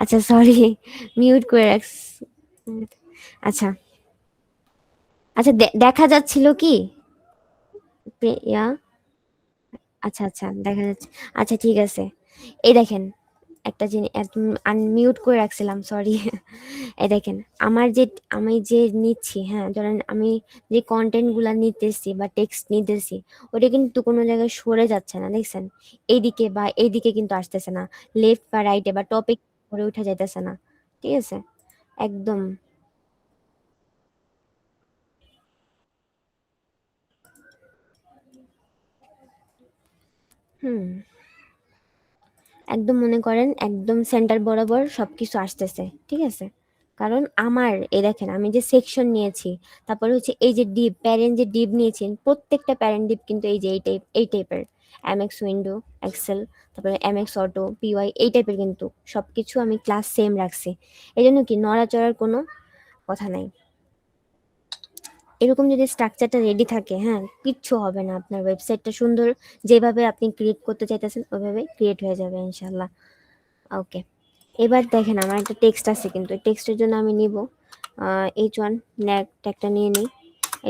আচ্ছা sorry, mute করে রাখস। আচ্ছা আচ্ছা, দেখা যাচ্ছিল কি? ইয়া, আচ্ছা আচ্ছা দেখা যাচ্ছে। আচ্ছা ঠিক আছে, এই দেখেন একটা জিনিস, আনমিউট করে রাখছিলাম, সরি। এই দেখেন, আমার যে, আমি যে নিচ্ছি, হ্যাঁ ধরেন আমি যে কন্টেন্ট গুলা নিতেছি বা টেক্সট নিতেছি, ওটা কিন্তু কোনো জায়গায় সরে যাচ্ছে না, দেখছেন? এইদিকে বা এইদিকে কিন্তু আসতেছে না, লেফট বা রাইটে বা টপিক করে উঠে যাইতেছে না, ঠিক আছে? একদম। হুম, একদম মনে করেন একদম সেন্টার বরাবর সবকিছু আসতেছে, ঠিক আছে? কারণ আমার এই দেখেন, আমি যে সেকশন নিয়েছি, তারপরে হচ্ছে এই যে ডিপ প্যারেন্ট যে ডিপ নিয়েছি, প্রত্যেকটা প্যারেন্ট ডিপ কিন্তু এই যে এই টাইপের, এমএক্স উইন্ডো, এক্সেল, তারপরে এমএক্স অটো, পিওয়াই, এই টাইপের কিন্তু সবকিছু আমি ক্লাস সেম রাখছি। এই জন্য কি নড়াচড়ার কোনো কথা নাই। এরকম যদি স্ট্রাকচারটা রেডি থাকে, হ্যাঁ কিচ্ছু হবে না, আপনার ওয়েবসাইটটা সুন্দর যেভাবে আপনি ক্রিয়েট করতে চাইতেছেন ওইভাবে ক্রিয়েট হয়ে যাবে ইনশাল্লাহ। ওকে, এবার দেখেন আমার একটা টেক্সট আছে, কিন্তু টেক্সটের জন্য আমি নিব H1 ট্যাগটা নিয়ে নিই।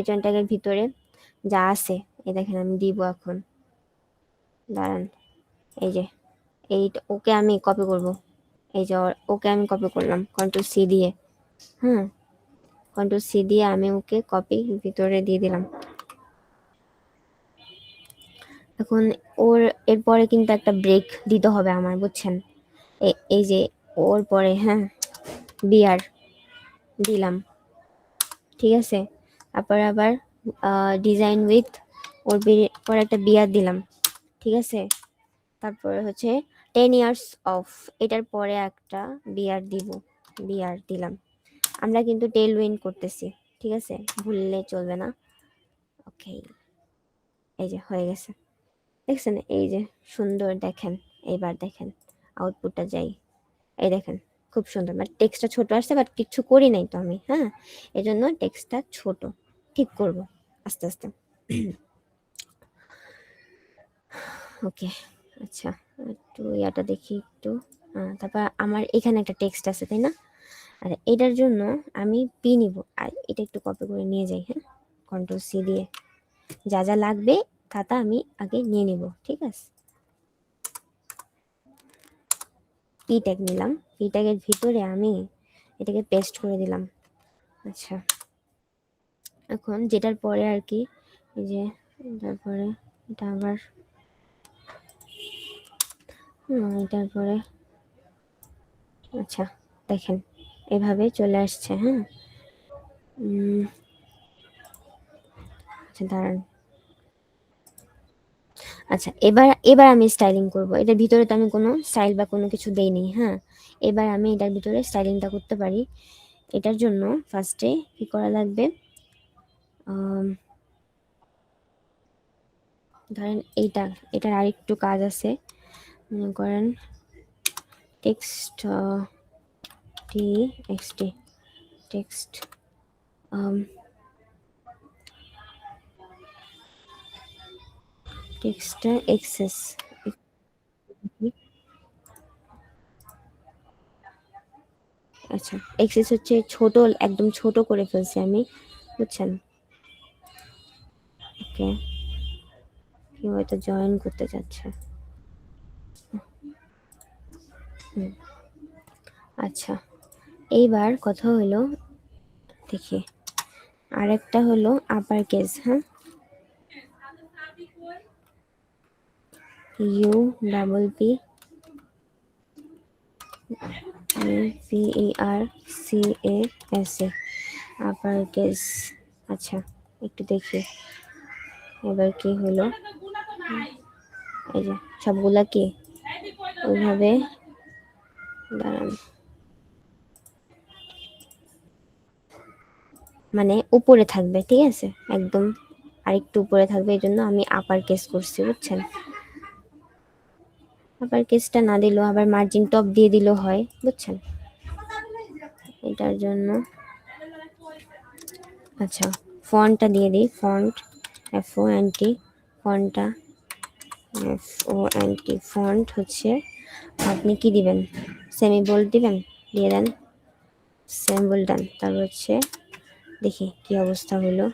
H1 ট্যাগের ভিতরে যা আছে, এই দেখেন আমি দিব এখন, দাঁড়ান। এই যে এইটা ওকে আমি কপি করব, এই যে ওকে আমি কপি করলাম কন্ট্রোল সি দিয়ে। হুম, কন্ট্রোল সি দিয়ে আমি ওকে কপি ভিতরে দিয়ে দিলাম। এখন ওর এরপরে কিন্তু একটা ব্রেক দিতে হবে আমার, বুঝছেন? এই যে ওর পরে, হ্যাঁ, বিয়ার দিলাম, ঠিক আছে? তারপর আবার ডিজাইন উইথ, ওর পরে একটা বিয়ার দিলাম, ঠিক আছে? তারপরে হচ্ছে 10 ইয়ার্স অফ, এটার পরে একটা বিয়ার দিব, বিয়ার দিলাম। আমরা কিন্তু টেল উইন করতেছি, ঠিক আছে? ভুললে চলবে না। ওকে, এই যে হয়ে গেছে, দেখছেন? এই যে সুন্দর, দেখেন, এইবার দেখেন আউটপুটটা যাই, এই দেখেন খুব সুন্দর, বাট টেক্সটটা ছোট আসছে, বাট কিচ্ছু করি নাই তো আমি, হ্যাঁ, এই জন্য টেক্সটটা ছোট, ঠিক করব আস্তে আস্তে। ওকে, আচ্ছা, একটু ইয়াটা দেখি একটু। তারপর আমার এখানে একটা টেক্সট আছে, তাই না? আর এটার জন্য আমি পি নিব, আর এটা একটু কপি করে নিয়ে যাই, হ্যাঁ, কন্ট্রোল সি দিয়ে। যা যা লাগবে খাতা আমি আগে নিয়ে নিব, ঠিক আছে? পি ট্যাগ নিলাম, পি ট্যাগের ভিতরে আমি এটাকে পেস্ট করে দিলাম। আচ্ছা, এখন যেটার পরে আর কি, এই যে তারপরে এটা আবার, এটার পরে, আচ্ছা দেখেন এভাবে চলে আসছে, হ্যাঁ। আচ্ছা দাঁড়ান, আচ্ছা এবার এবার আমি স্টাইলিং করব, এটার ভিতরে তো আমি কোনো স্টাইল বা কোনো কিছু দেইনি, হ্যাঁ। এবার আমি এটার ভিতরে স্টাইলিংটা করতে পারি। এটার জন্য ফার্স্টে কি করা লাগবে, ধরেন এইটা, এটার আরেকটু কাজ আছে, মনে করেন টেক্সট, টি এক্সটি, টেক্সট, টেক্সটটা এক্সেস, আচ্ছা এক্সেস হচ্ছে ছোট, একদম ছোট করে ফেলছি আমি, বুঝছেন? ওকে, কেউ হয়তো জয়েন করতে চাচ্ছে। আচ্ছা, এইবার কথা হলো, দেখি, আরেকটা হলো আপার কেস, হ্যাঁ, U double P P E R C A S A, upper case. আচ্ছা একটু দেখি এবার কি হলো, এই যে সবগুলা কি ওইভাবে, দাঁড়ান, মানে উপরে থাকবে, ঠিক আছে, একদম আরেকটু উপরে থাকবে, এই জন্য আমি আপার কেস করছি, বুঝছেন? আপার কেসটা না দিলেও আবার মার্জিন টপ দিয়ে দিলেও হয়, বুঝছেন? এটার জন্য আচ্ছা ফন্টটা দিয়ে দিই, font F O N T, ফন্টটা F O N T, font হচ্ছে আপনি কি দিবেন, সেমি বোল্ড দিবেন, দিয়ে দেন, সেমি বোল্ড দেন। তারপর হচ্ছে দেখি কি অবস্থা হলো।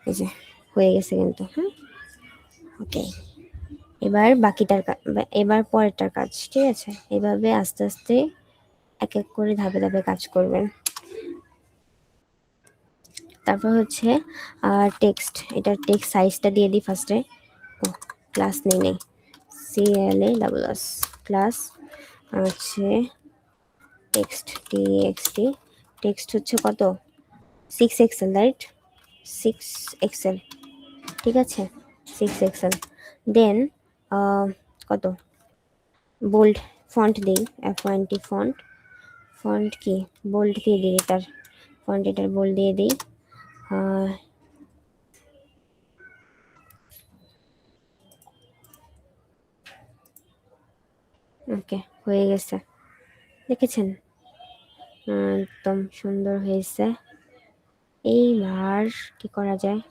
এই যে হয়ে গেছে কিন্তু। হ্যাঁ, ওকে। এবার এবার পরেরটার কাজ, ঠিক আছে? এভাবে আস্তে আস্তে এক এক করে ধাপে ধাপে কাজ করবেন। তারপর হচ্ছে টেক্সট, এটার টেক্সট সাইজটা দিয়ে দিই ফার্স্টে। ও, ক্লাস নেই, CLASS ক্লাস হচ্ছে টেক্সট টেক্সট হচ্ছে কত, 6 XL, রাইট? 6 XL, ঠিক আছে, 6 XL। দেন কত, বোল্ড ফন্ট দিই, F20 ফন্ট। ফন্ট কি বোল্ড দিয়ে দিই, এটার ফন্ট, এটার বোল্ড দিয়ে দিই। ওকে, হয়ে গেছে, দেখেছেন? একদম সুন্দর হয়েছে। এইবার কি করা যায়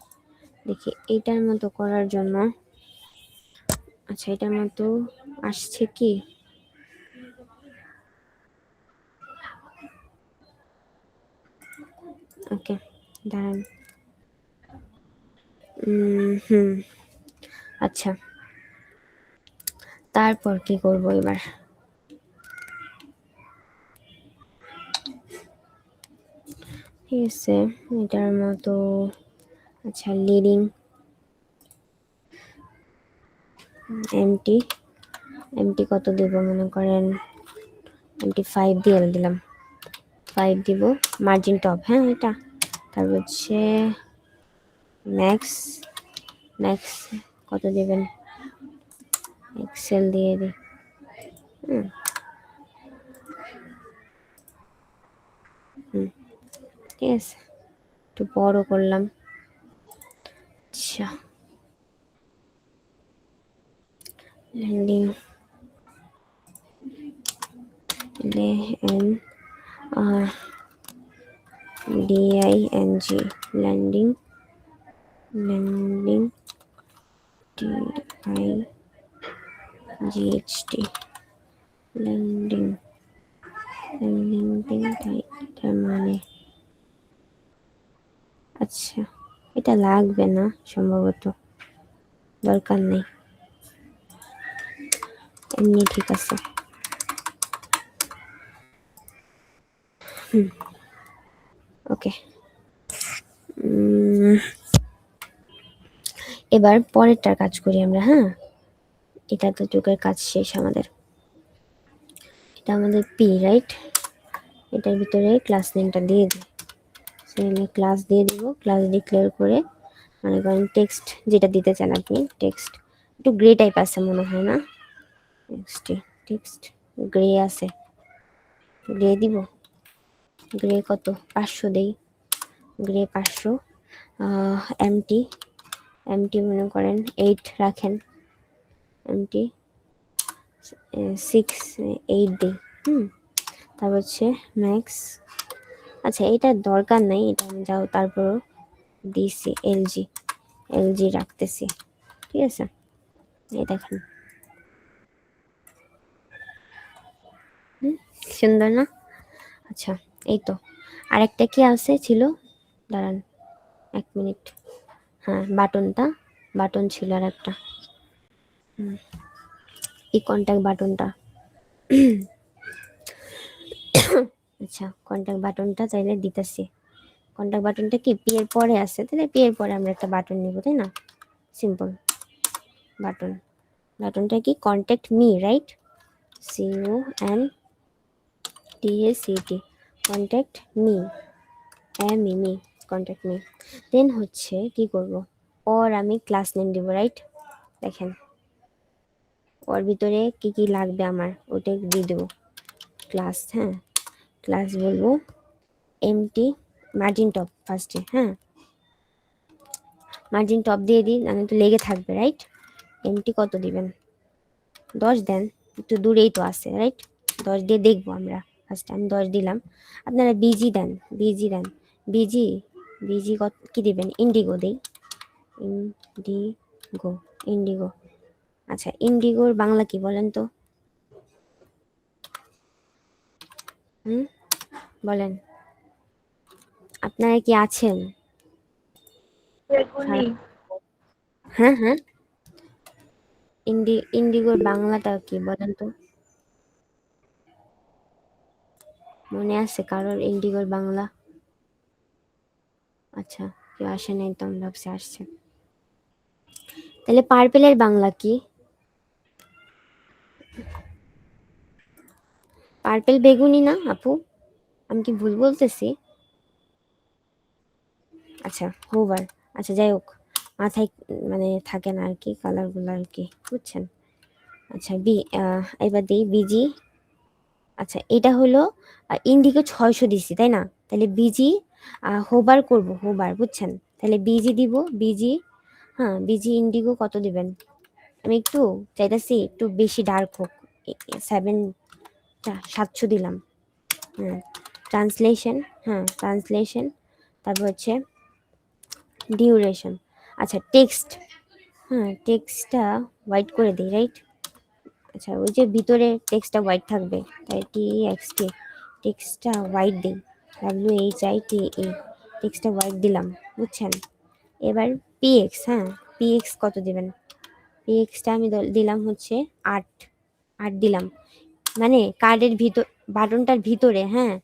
দেখি, এইটার মতো করার জন্য, আচ্ছা এটার মতো আসছে কি, ওকে দাঁড়ান। হুম, আচ্ছা তারপর কি করব এবার, ঠিক আছে এটার মতো। আচ্ছা লিডিং এমটি, এমটি কত দেব মনে করেন, এমটি 5 দিয়ে দিলাম, 5 দিব। মার্জিন টপ, হ্যাঁ এটা। তারপর হচ্ছে ম্যাক্স, ম্যাক্স কত দেবেন, এক্সেল দিয়ে দিই। হুম হুম, ঠিক আছে, একটু বড় করলাম। আচ্ছা ল্যান্ডিং, আর DING, landing, landing TIGHT, landing, landing তার মানে, আচ্ছা এটা লাগবে না সম্ভবত, দরকার নেই, এমনি ঠিক আছে। ওকে, এবার পরেরটার কাজ করি আমরা। হ্যাঁ, এটা তো যুগের কাজ শেষ আমাদের। এটা আমাদের পি, রাইট? এটার ভিতরে ক্লাস নেমটা দিয়ে দিই, সেখানে ক্লাস দিয়ে দিব, ক্লাস ডিক্লেয়ার করে মনে করেন টেক্সট যেটা দিতে চান আপনি, টেক্সট একটু গ্রে টাইপ আছে মনে হয় না, টেক্সট গ্রে আছে, গ্রে দিব। গ্রে কত, 500 দেই, গ্রে 500। এমটি, এমটি মনে করেন 8 রাখেন, এমটি 6 8 দিই। তারপর হচ্ছে ম্যাক্স, আচ্ছা এটা দরকার নাই, এটা আমি যাও তারপরও দিছি, এলজি রাখতেছি, ঠিক আছে? এই দেখেন, সুন্দর না? আচ্ছা এই তো, আরেকটা কি আছে ছিল, দাঁড়ান 1 মিনিট। হ্যাঁ বাটনটা, বাটন ছিল আর একটা, এই কন্ট্যাক্ট বাটনটা। আচ্ছা কন্ট্যাক্ট বাটনটা চাইলে দিতেছি। কন্ট্যাক্ট বাটনটা কি পি এর পরে আছে, তাহলে পি এর পরে আমরা একটা বাটন নিব, তাই না? সিম্পল বাটন, বাটনটা কি contact me, right? CONTACT, contact me, me, contact me. Then হচ্ছে কি করব, ওর আমি ক্লাস নেম দিব, রাইট? দেখেন ওর ভিতরে কি কি লাগবে আমার ওটা দিয়ে দেবো, ক্লাস। হ্যাঁ ক্লাস বলবো এমটি, মার্জিন টপ ফার্স্টে, হ্যাঁ মার্জিন টপ দিয়ে দিই, আমি তো লেগে থাকবে, রাইট? এমটি কত দিবেন, 10 দেন, একটু দূরেই তো আছে, রাইট? 10 দিয়ে দেখবো আমরা, ফার্স্ট আমি 10 দিলাম। আপনারা বিজি দেন, বিজি দেন, বিজি, বিজি কত কি দিবেন, ইন্ডিগো দেই, ইন্ডিগো, ইন্ডিগো। আচ্ছা ইন্ডিগোর বাংলা কি বলেন তো? হুম, বলেন, আপনারা কি আছেন? বেগুনি। হ্যাঁ হ্যাঁ, ইন্ডিগোর বাংলাটা কি বলেন তো? মনে আছে কারোর ইন্ডিগোর বাংলা? আচ্ছা, কেউ আসে নাই তো, আমি ভাবছি আসছে। তাহলে পার্পেলের বাংলা কি? পার্পেল বেগুনি না আপু? আমি কি ভুল বলতেছি? আচ্ছা, হোভার। আচ্ছা, যাই হোক, মাথায় মানে থাকে না আর কি কালারগুলো আর কি, বুঝছেন? আচ্ছা, এবার দিই বিজি। আচ্ছা, এটা হলো ইন্ডিগো 600 দিছি তাই না? তাহলে বিজি হোবার করব, হোবার, বুঝছেন? তাহলে বিজি দিব, বিজি। হ্যাঁ, বিজি ইন্ডিগো কত দিবেন? আমি একটু চাইতেছি একটু বেশি ডার্ক হোক। 700 দিলাম। হ্যাঁ, ট্রান্সলেশন। হ্যাঁ, ট্রান্সলেশন। তারপর হচ্ছে ডিউরেশন। আচ্ছা, টেক্সট। হ্যাঁ, টেক্সটটা হোয়াইট করে দিই, রাইট? আচ্ছা, ওই যে ভিতরে টেক্সটটা হোয়াইট থাকবে, তাই TXT টেক্সটটা হোয়াইট দিই। WHITE টেক্সটটা হোয়াইট দিলাম, বুঝছেন? এবার PX। হ্যাঁ, PX কত দিবেন? PXটা আমি দিলাম হচ্ছে 8। 8 দিলাম। মানে কার্ডের ভিতর, বাটনটার ভিতরে, হ্যাঁ,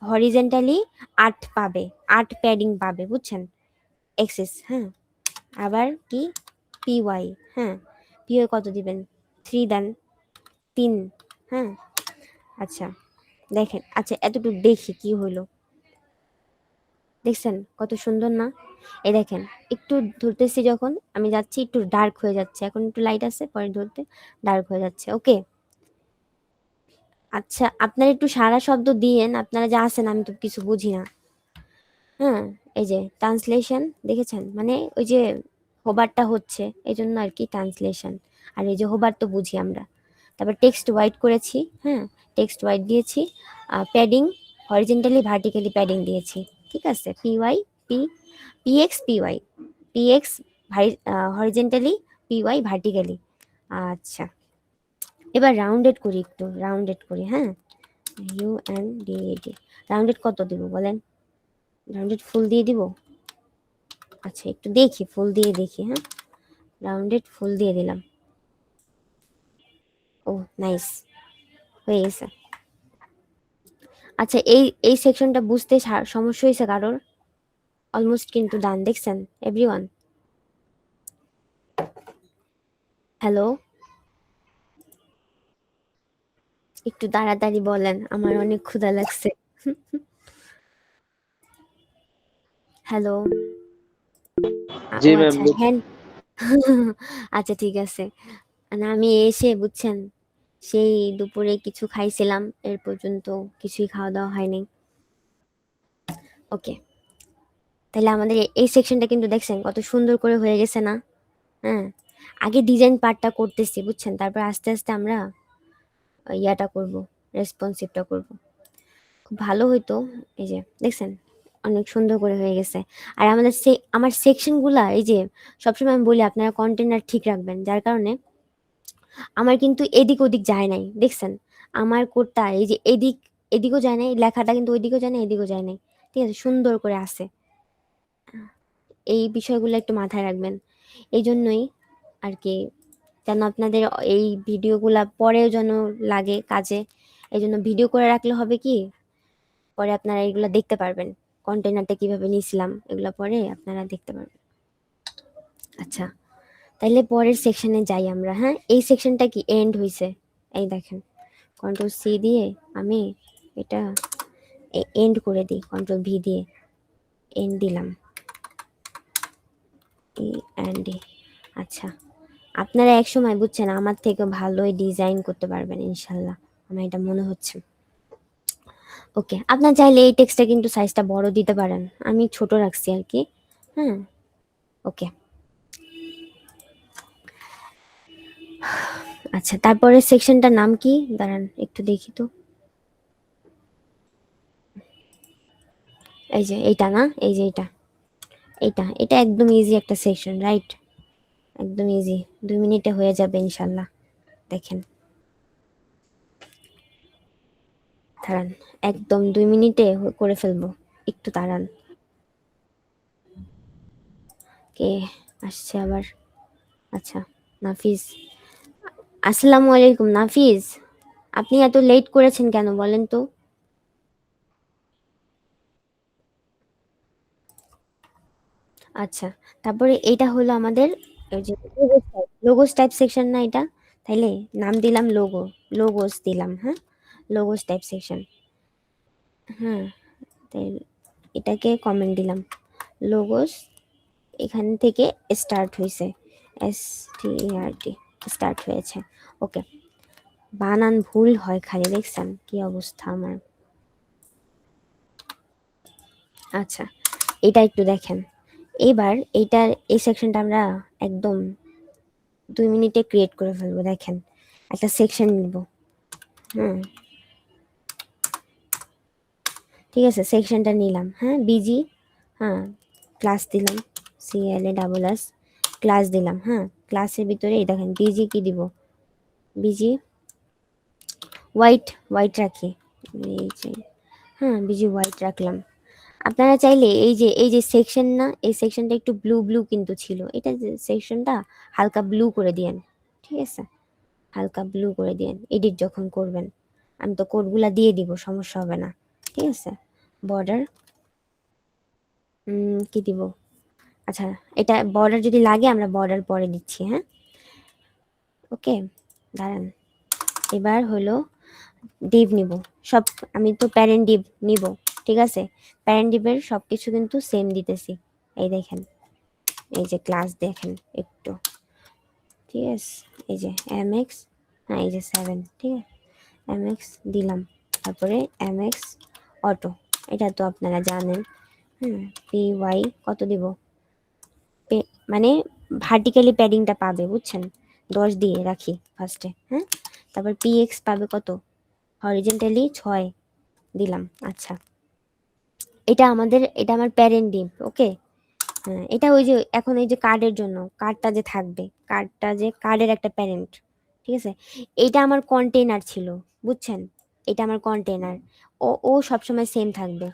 হরিজেন্টালি 8 পাবে, 8 প্যাডিং পাবে, বুঝছেন? এক্সেস। হ্যাঁ, আবার কি PY। হ্যাঁ, PY কত দিবেন? 3 দেন, 3। হ্যাঁ, আচ্ছা, দেখেন, আচ্ছা এতটুকু দেখি কি হলো। দেখছেন কত সুন্দর না? এই দেখেন, একটু ধরতেছি যখন আমি যাচ্ছি একটু ডার্ক হয়ে যাচ্ছে, এখন একটু লাইট আছে, পরে ধরতে ডার্ক হয়ে যাচ্ছে। ওকে। আচ্ছা, আপনারা একটু সারা শব্দ দিয়েন, আপনারা যা আছেন, আমি তো কিছু বুঝি না। হ্যাঁ, এই যে ট্রান্সলেশন দেখেছেন, মানে ওই যে হোবারটা হচ্ছে এই জন্য আর কি ট্রান্সলেশন। আর এই যে হোবার তো বুঝি আমরা। তারপর টেক্সট হোয়াইট করেছি। হ্যাঁ, টেক্সট হোয়াইট দিয়েছি। প্যাডিং হরিজেন্টালি ভার্টিক্যালি প্যাডিং দিয়েছি। ঠিক আছে, PY, P PX PY, PX horizontally, PY vertically. আচ্ছা, এবার রাউন্ডেড করি, একটু রাউন্ডেড করি। হ্যাঁ, UNDED রাউন্ডেড কত দিব বলেন? রাউন্ডেড ফুল দিয়ে দিব। আচ্ছা, একটু দেখি, ফুল দিয়ে দেখি। হ্যাঁ, রাউন্ডেড ফুল দিয়ে দিলাম। ও, নাইস, হয়ে গেছে। আচ্ছা, এই সেকশনটা বুঝতে সমস্যা হয়েছে কারোর? অলমোস্ট কিন্তু ডান, দেখছেন এভরিওয়ান? হ্যালো, একটু তাড়াতাড়ি বলেন, আমার অনেক ক্ষুধা লাগছে। হ্যালো। জি ও ম্যাম। আচ্ছা, হ্যাঁ। আচ্ছা, ঠিক আছে। না, আমি এসে, বুঝছেন, সেই দুপুরে কিছু খাইছিলাম, এর পর্যন্ত কিছুই খাওয়া দাওয়া হয়নি। ওকে, তাহলে আমাদের এই সেকশনটা কিন্তু দেখছেন কত সুন্দর করে হয়ে গেছে না? হ্যাঁ, আগে ডিজাইন পার্টটা করতেছি, বুঝছেন, তারপর আস্তে আস্তে আমরা ইয়াটা করব, রেসপন্সিভটা করব। খুব ভালো হইতো। এই যে দেখছেন, অনেক সুন্দর করে হয়ে গেছে। আর আমার সেকশনগুলা, এই যে সবসময় আমি বলি আপনারা কন্টেনার ঠিক রাখবেন, যার কারণে আমার কিন্তু এদিক ওদিক যায় নাই, দেখছেন? আমার কোডটা এই যে এদিকও যায় নাই, লেখাটা কিন্তু ওইদিকেও যায় না, এদিকেও যায় নাই। ঠিক আছে, সুন্দর করে আছে। এই বিষয়গুলো একটু মাথায় রাখবেন। এই জন্যই আর কি, যেন আপনাদের এই ভিডিওগুলা পরেও যেন লাগে কাজে। এই জন্য ভিডিও করে রাখলে হবে কি, পরে আপনারা এগুলো দেখতে পারবেন, কন্টেনারটা কিভাবে নিয়েছিলাম, এগুলো পরে আপনারা দেখতে পারবেন। আচ্ছা, তাইলে পরের সেকশনে যাই আমরা। হ্যাঁ, এই সেকশনটা কি এন্ড হয়েছে? এই দেখেন, কন্ট্রোল C দিয়ে আমি এটা এন্ড করে দিই, কন্ট্রোল V দিয়ে এন্ড দিলাম। এন্ড আচ্ছা, আপনারা এক সময়, বুঝছেন, আমার থেকে ভালোই ডিজাইন করতে পারবেন ইনশাল্লাহ, আমার এটা মনে হচ্ছে। ওকে, আপনার চাইলে এই টেক্সটটা কিন্তু সাইজটা বড় দিতে পারেন, আমি ছোট রাখছি আর কি। হ্যাঁ, ওকে। আচ্ছা, তারপরে সেকশনটার নাম কি? দাঁড়ান একটু দেখি তো। এই যে এইটা না, এই যে এটা, এটা এটা একদম ইজি একটা সেকশন, রাইট? একদম ইজি, 2 মিনিটে হয়ে যাবে ইনশাল্লাহ। দেখেন, দাঁড়ান, একদম 2 মিনিটে করে ফেলবো, একটু দাঁড়ান। কে আসছে আবার? আচ্ছা, নাফিস। আসসালামু আলাইকুম নাফিস, আপনি এত লেট করেছেন কেন বলেন তো? আচ্ছা, তারপরে এটা হলো আমাদের ওই যে লোগোস টাইপ সেকশন না এটা, তাইলে নাম দিলাম লোগো, লোগোস দিলাম, হ্যাঁ, লোগোস টাইপ সেকশন। হ্যাঁ, তাই এটাকে কমেন্ট দিলাম, লোগোস এখান থেকে স্টার্ট হয়েছে, START স্টার্ট হয়েছে। ওকে, বানান ভুল হয় খালি, দেখছেন কি অবস্থা আমার। আচ্ছা, এটা একটু দেখেন। এবার এইটার এই সেকশনটা আমরা একদম 2 মিনিটে ক্রিয়েট করে ফেলবো। দেখেন, একটা সেকশন নিব, হুম, ঠিক আছে, সেকশনটা নিলাম, হ্যাঁ, বিজি, হ্যাঁ, ক্লাস দিলাম, CLASS ক্লাস দিলাম, হ্যাঁ, ক্লাসের ভিতরে এই দেখেন বিজি কি দিব, বিজি হোয়াইট, হোয়াইট রাখি, এই যে, হ্যাঁ, বিজি হোয়াইট রাখলাম। আপনারা চাইলে এই যে সেকশন না, এই সেকশনটা একটু ব্লু ব্লু কিন্তু ছিল, এটা যে সেকশনটা হালকা ব্লু করে দিয়েন, ঠিক আছে, হালকা ব্লু করে দিয়েন এডিট যখন করবেন। আমি তো কোডগুলা দিয়ে দিব, সমস্যা হবে না, ঠিক আছে। বর্ডার কি দিব? আচ্ছা, এটা বর্ডার যদি লাগে আমরা বর্ডার পরে দিচ্ছি, হ্যাঁ, ওকে, দাঁড়ান। এবার হলো ডিভ নিব, সব, আমি তো প্যারেন্ট ডিভ নিব, ঠিক আছে, প্যারেন্ট ডিভের সব কিছু কিন্তু সেম দিতেছি। এই দেখেন, এই যে ক্লাস দেখেন একটু, ঠিক আছে, এই যে MX, হ্যাঁ, এই যে 7, ঠিক আছে, MX দিলাম, তারপরে MX অটো, এটা তো আপনারা জানেন, হুম, PY কত দিব, মানে ভার্টিক্যালি প্যাডিংটা পাবে, বুঝছেন, 10 দিয়ে রাখি ফার্স্টে, হ্যাঁ, তারপর PX পাবে কত, হরিজেন্টালি 6 দিলাম। আচ্ছা, এটা আমার প্যারেন্ট ডিভ, ওকে। হ্যাঁ, এটা ওই যে এখন এই যে কার্ডের জন্য, কার্ডটা যে থাকবে, কার্ডটা যে কার্ডের একটা প্যারেন্ট, ঠিক আছে, এইটা আমার কন্টেইনার ছিল, বুঝছেন, এটা আমার কন্টেইনার, ও ও সবসময় সেম থাকবে।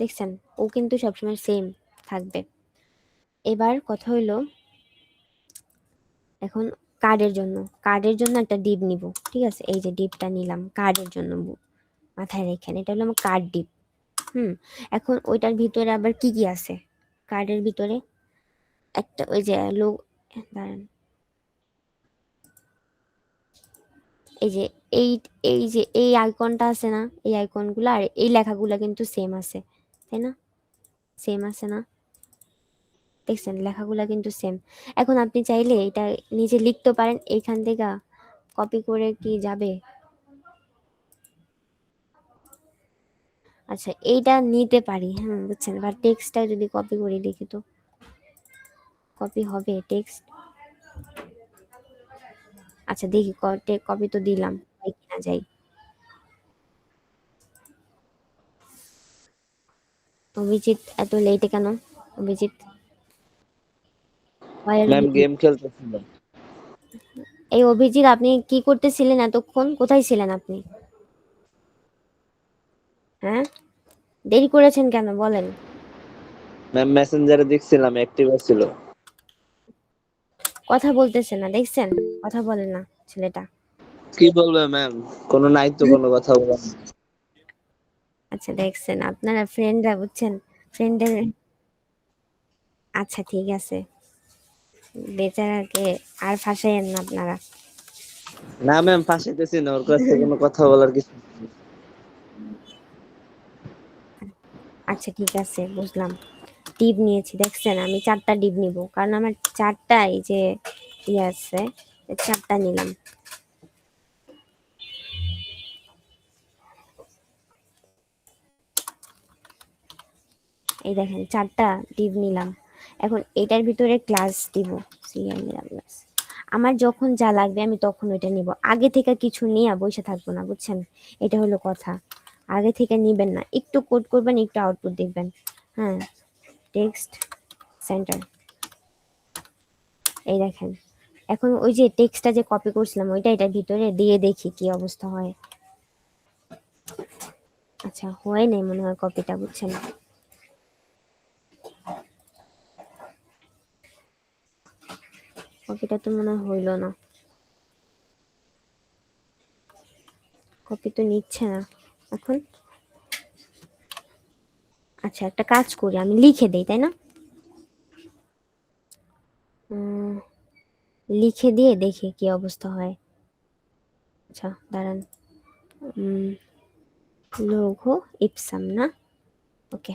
দেখছেন, ও কিন্তু সবসময় সেম থাকবে। এবার কথা হইলো, এখন কার্ডের জন্য একটা ডিপ নিব, ঠিক আছে, এই যে ডিপটা নিলাম কার্ডের জন্য, মাথায় রেখেন এটা হলো আমার কার্ড ডিপ। হুম, এখন ওইটার ভিতরে আবার কি কি আছে, কার্ডের ভিতরে একটা ওই যে লোক, দাঁড়ান, এই যে এই এই যে এই আইকনটা আছে না, এই আইকনগুলো আর এই লেখাগুলো কিন্তু সেম আছে, তাই না, সেম আছে না, দেখছেন লেখাগুলো কিন্তু সেম। এখন আপনি চাইলে এটা নিচে লিখতে পারেন, এইখান থেকে কপি করে কি যাবে? আচ্ছা, এইটা নিতে পারি, হ্যাঁ, বুঝছেন, বা টেক্সটটা যদি কপি করে লিখি তো কপি হবে টেক্সট? আচ্ছা দেখি, কপি তো দিলাম, যাই কিনা যাই। অভিজিৎ এত লেটে কেন? Abhijit, why are ma'am you late? Game খেলতেছিলাম। এই অভিজিৎ, আপনি কি করতেছিলেন এতক্ষণ, কোথায় ছিলেন আপনি? হ্যাঁ, দেরি করেছেন কেন বলেন? ম্যাম মেসেঞ্জারে দেখছিলাম অ্যাক্টিভ ছিল। কথা বলতেছে না, দেখছেন, কথা বলে না ছেলেটা। কি বলবে ম্যাম, কোনো নাই তো কোনো কথা বলার। আচ্ছা, দেখছেন আপনারা ফ্রেন্ডরা, বুঝছেন, ফ্রেন্ডের, আচ্ছা ঠিক আছে, বেচারাকে আর ফাঁসাইয়েন না আপনারা। না ম্যাম ফাঁসাইতেছি না, ওর কাছে কোনো কথা বলার কিছু নেই। আচ্ছা ঠিক আছে, বুঝলাম। ডিপ নিয়েছি, দেখছেন, আমি 4টা ডিপ নিব, কারণ আমার 4টা এই যে ইয়ে আছে, 4টা নিলাম। এই দেখেন 4টা ডিপ নিলাম। এখন এটার ভিতরে ক্লাস দিব, CLASS। আমার যখন যা লাগবে আমি তখন ওইটা নিব, আগে থেকে কিছু নিয়ে বসে থাকবো না, বুঝছেন, এটা হলো কথা। আগে থেকে নিবেন না, একটু কোড করবেন, একটু আউটপুট দেখবেন, হ্যাঁ, টেক্সট সেন্টার, এই দেখেন এখন ওই যে টেক্সটটা যে কপি করছিলাম ওইটা এটার ভিতরে দিয়ে দেখি কি অবস্থা হয়। আচ্ছা হয় নাই মনে হয় কপিটা, বুঝছেন। কপিটা তো মনে হয় হইলো না, কপি তো নিচ্ছে না এখন। আচ্ছা একটা কাজ করি, আমি লিখে দেই, তাই না? লিখে দিয়ে দেখি কি অবস্থা হয়। আচ্ছা দাঁড়ান, লোগো ইপসাম না, ওকে।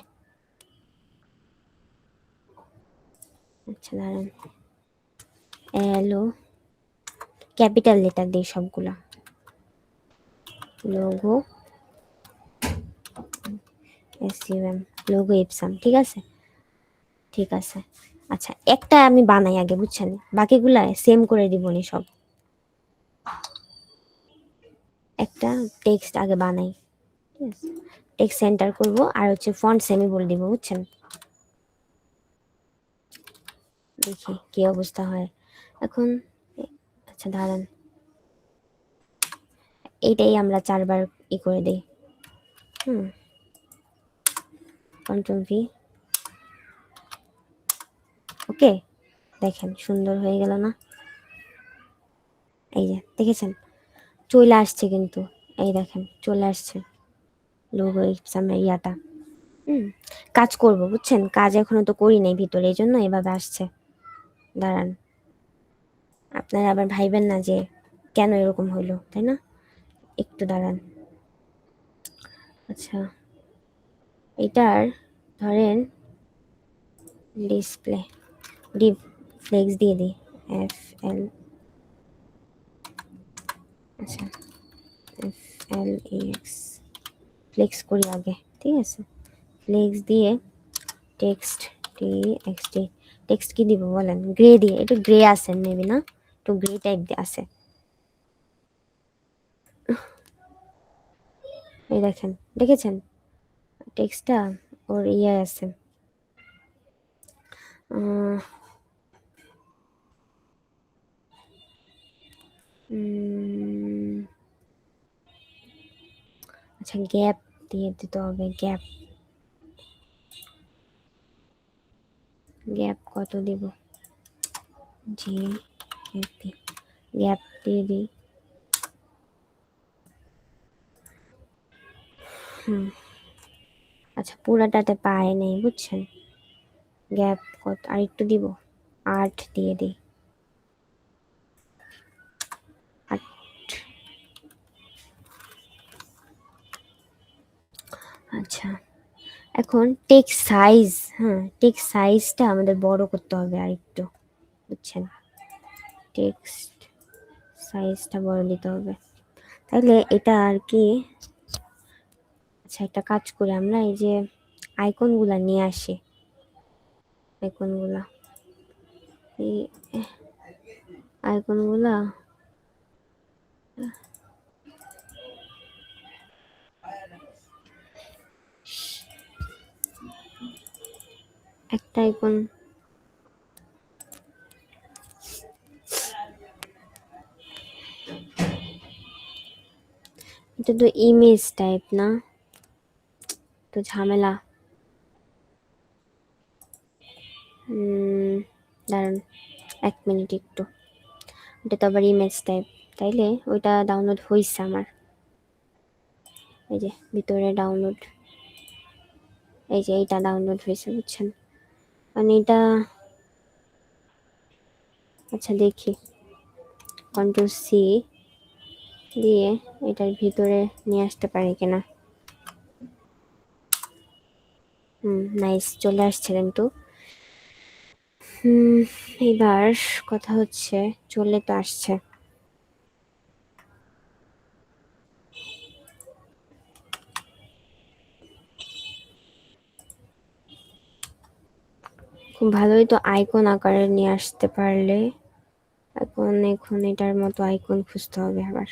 আচ্ছা দাঁড়ান, এলো ক্যাপিটাল লেটার দিই সবগুলা, লোগো এসইউএম, লোগো ইপসাম, ঠিক আছে ঠিক আছে। আচ্ছা একটা আমি বানাই আগে, বুঝছেন, বাকিগুলা সেম করে দিবনি সব। একটা টেক্সট আগে বানাই, ঠিক আছে। টেক্সট সেন্টার করব আর হচ্ছে ফন্ট সেমি বলে দিব, বুঝছেন। দেখি কি অবস্থা হয় এখন। আচ্ছা দাঁড়ান, এইটাই আমরা 4বার করে দেই। কন্ট্রোল ভি, ওকে। দেখেন সুন্দর হয়ে গেল না? এই যে দেখেছেন চলে আসছে কিন্তু, এই দেখেন চলে আসছে লোগো এক্সামের ইয়াটা। কাজ করব, বুঝছেন, কাজ এখনো তো করি নাই ভিতরে, এই জন্য এভাবে আসছে। দাঁড়ান, আপনারা আবার ভাইবেন না যে কেন এরকম হইলো, তাই না? একটু দাঁড়ান। আচ্ছা এটার ধরেন ডিসপ্লে ডিভ ফ্লেক্স দিয়ে দিই, এফ এল, আচ্ছা এফ এল এক্স, ফ্লেক্স করি আগে, ঠিক আছে। ফ্লেক্স দিয়ে টেক্সট টি এক্স টি, টেক্সট কি দিব বলেন? গ্রে দিয়ে, একটু গ্রে আছে মেবি, না একটু গ্রে টাইপ আছে। এই দেখেন, দেখেছেন টেক্সটটা ওর ইয়ে আছে। উম, আচ্ছা গ্যাপ দিয়ে দিতে হবে, গ্যাপ, গ্যাপ কত দিব? জি গ্যাপি, গ্যাপ দিয়ে দিই। আচ্ছা পুরাটাতে পায় নেই, বুঝছেন। গ্যাপ কত আর একটু দিব, 8 দিয়ে দিই, 8। আচ্ছা এখন টেক্সট সাইজ, টেক্সট সাইজটা আমাদের বড় করতে হবে আর একটু, বুঝছেন। টেক্সট সাইজটা বড় দিতে হবে, তাইলে এটা আর কি। আচ্ছা একটা কাজ করি, আমরা এই যে আইকনগুলা নিয়ে আসি, আইকনগুলা, এই আইকনগুলা একটা আইকন, এটা তো ইমেজ টাইপ না, তো ঝামেলা। দাঁড়ান 1 মিনিট একটু, এটা তো আবার ইমেজ টাইপ, তাইলে ওইটা ডাউনলোড হয়েছে আমার, এই যে ভিতরে ডাউনলোড, এই যে এইটা ডাউনলোড হয়েছে, বুঝছেন। মানে এটা, আচ্ছা দেখি কন্ট্রোল সি দিয়ে এটার ভিতরে নিয়ে আসতে পারি কিনা। নাইস, চলে আসছে কিন্তু। এবার কথা হচ্ছে, চলে তো আসছে। খুব ভালোই তো আইকন আকারে নিয়ে আসতে পারলে। এখন এটার মতো আইকন খুঁজতে হবে আবার।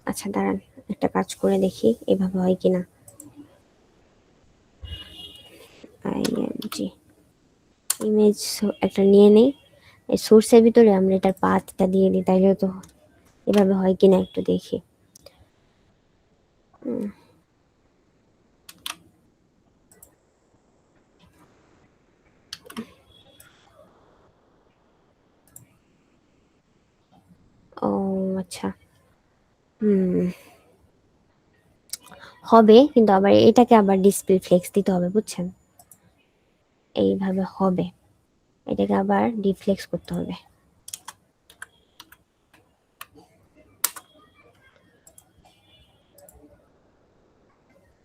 আচ্ছা দাঁড়ান একটা কাজ করে দেখি এভাবে হয় কিনা। আইএনজি ইমেজ একটা নিয়ে নেই, এই সোর্সের ভিতরে আমরা এটার পাথটা দিয়ে দিই, তাইলে তো এভাবে হয় কিনা একটু দেখি। ও আচ্ছা, হুম, হবে, কিন্তু আবার এটাকে আবার ডিসপ্লে ফ্লেক্স দিতে হবে, বুঝছেন? এইভাবে হবে, এটাকে আবার ডিফ্লেক্স করতে হবে।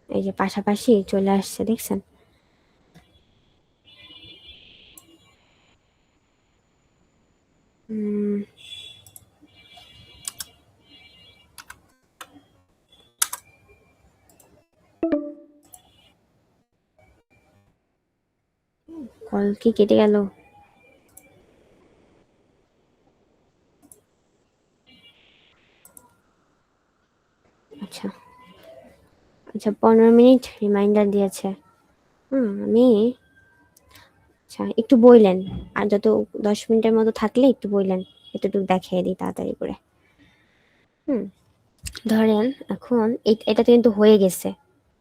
এই যে পাশাপাশি চলে আসছে, দেখছেন? কল কি কেটে গেল? আচ্ছা আচ্ছা, 15 মিনিট রিমাইন্ডার দিয়েছে। আমি, আচ্ছা একটু বইলেন, আর যত 10 মিনিটের মতো থাকলে একটু বইলেন, এতটুকু দেখিয়ে দিই তাড়াতাড়ি করে। হুম, ধরেন এখন এটা তো কিন্তু হয়ে গেছে।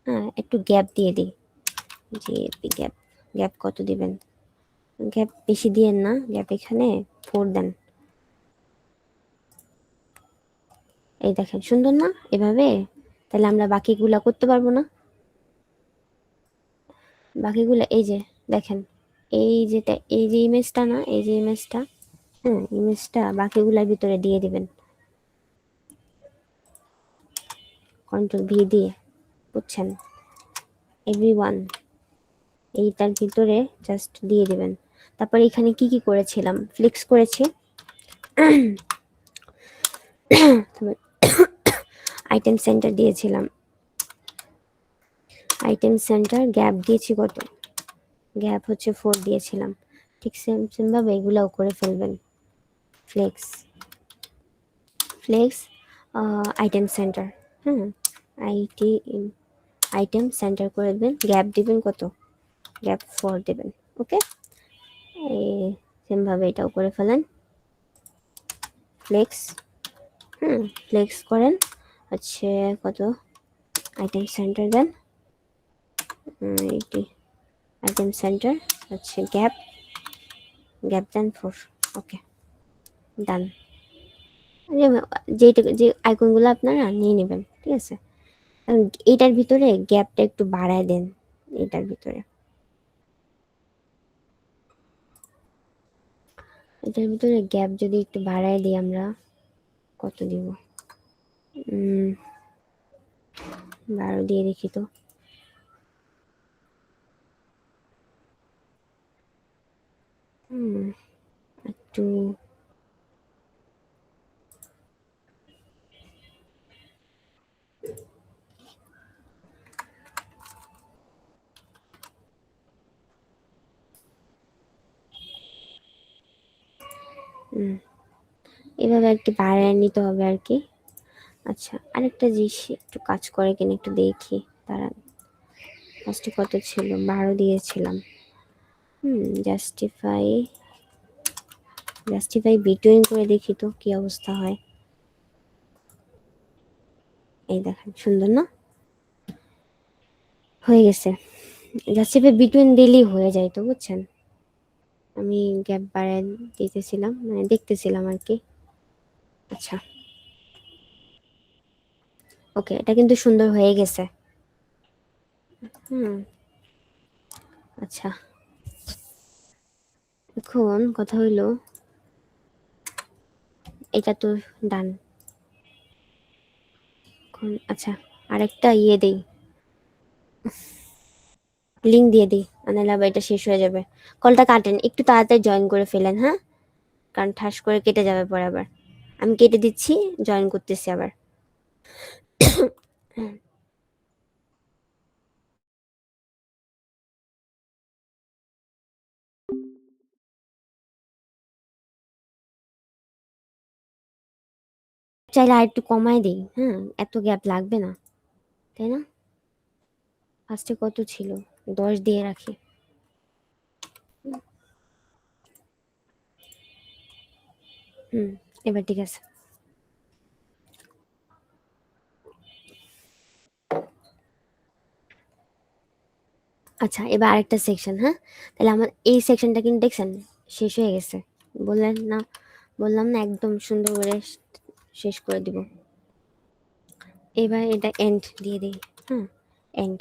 হ্যাঁ, একটু গ্যাপ দিয়ে দিই, যে গ্যাপ, গ্যাপ কত দিবেন? গ্যাপ বেশি দিয়েন না, গ্যাপ এখানে 4 দেন। এই দেখেন সুন্দর না এভাবে? তাহলে আমরা বাকিগুলা করতে পারবো না? বাকিগুলা এই যে দেখেন, এই যেটা, এই যে ইমেজটা না, এই যে ইমেজটা, হ্যাঁ ইমেজটা বাকিগুলার ভিতরে দিয়ে দিবেন, কন্ট্রোল V দিয়ে, বুঝছেন? এভরিওয়ান, এইটার ভিতরে জাস্ট দিয়ে দিবেন। তারপর এখানে কি কি করেছিলাম, ফ্লিক্স করেছি, আইটেম সেন্টার দিয়েছিলাম, আইটেম সেন্টার গ্যাপ দিয়েছি কত, গ্যাপ হচ্ছে 4 দিয়েছিলাম। ঠিক সেম সেম ভাবে এগুলাও করে ফেলবেন, ফ্লেক্স, ফ্লেক্স, আইটেম সেন্টার, হ্যাঁ আইটি আইটেম সেন্টার করে দেবেন, গ্যাপ দিবেন কত, গ্যাপ 4 দেবেন। ওকে, এই সেম ভাবে এটাও করে ফেলেন, ফ্লেক্স, ফ্লেক্স করেন হচ্ছে কত, আইটেম সেন্টার দেন, এইটি আইটেম সেন্টার হচ্ছে গ্যাপ, গ্যাপ দেন 4। ওকে, ডান। যেটা, যে আইকনগুলো আপনারা নিয়ে নেবেন, ঠিক আছে? এখন এটার ভিতরে গ্যাপটা একটু বাড়ায় দেন, এটার ভিতরে, এটার ভিতরে গ্যাপ যদি একটু বাড়ায় দিই আমরা, কত দিব, 12 দিয়ে দেখি তো। একটু, এভাবে আর কি বাড়ায় নিতে হবে আর কি। আচ্ছা, আরেকটা জিনিস একটু কাজ করে কিনা একটু দেখি, দাঁড়ান। ফার্স্টে কত ছিল, 12 দিয়েছিলাম। জাস্টিফাই, জাস্টিফাই বিটুইন করে দেখি তো কি অবস্থা হয়। এই দেখেন সুন্দর না, হয়ে গেছে। জাস্টিফাই বিটুইন দিলেই হয়ে যায় তো, বুঝছেন? আমি গ্যাপ বাড়ায় দিতেছিলাম, মানে দেখতেছিলাম আর কি। আচ্ছা, ওকে, এটা কিন্তু সুন্দর হয়ে গেছে। হুম, আচ্ছা, এখন কথা হইলো, এটা তো ডান। এখন আচ্ছা, আরেকটা ইয়ে দেই, লিঙ্ক দিয়ে দিই, নাহলে আবার এটা শেষ হয়ে যাবে। কলটা কাটেন, একটু তাড়াতাড়ি জয়েন করে ফেলেন, হ্যাঁ, কারণ ঠাস করে কেটে যাবে পরে আবার। আমি কেটে দিচ্ছি, জয়েন করতেছি আবার। চাইলে আর একটু কমায় দিই, হ্যাঁ, এত গ্যাপ লাগবে না, তাই না? ফার্স্টে কত ছিল, 10 দিয়ে রাখি। এবার ঠিক আছে। আচ্ছা, এবার আরেকটা সেকশন। হ্যাঁ, তাহলে আমার এই সেকশনটা কিন্তু দেখছেন শেষ হয়ে গেছে। বললেন না, বললাম না একদম সুন্দর করে শেষ করে দিব। এবার এটা এন্ড দিয়ে দিই। হ্যাঁ, এন্ড।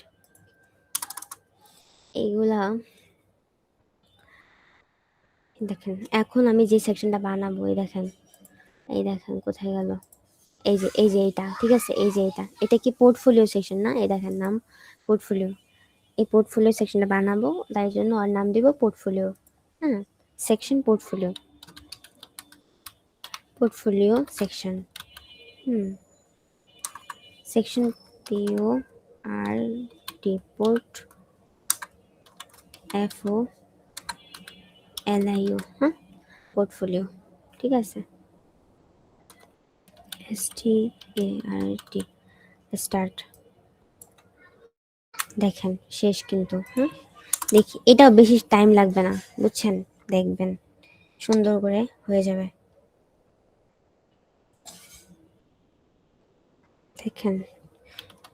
এইগুলা দেখেন, এখন আমি যে সেকশনটা বানাবো, এই দেখেন কোথায় গেল, এই যে এইটা, ঠিক আছে, এই যে এটা কি পোর্টফোলিও সেকশন না? এই দেখেন নাম পোর্টফোলিও। এই পোর্টফোলিও সেকশনটা বানাবো, তাই জন্য ওর নাম দিব পোর্টফোলিও। হ্যাঁ, section portfolio, portfolio section. Section P O R D, port F O L I O. হ্যাঁ, পোর্টফোলিও, ঠিক আছে। START, start. দেখেন শেষ কিন্তু। হ্যাঁ, দেখি এটাও বেশি টাইম লাগবে না, বুঝছেন? দেখবেন সুন্দর করে হয়ে যাবে। দেখেন,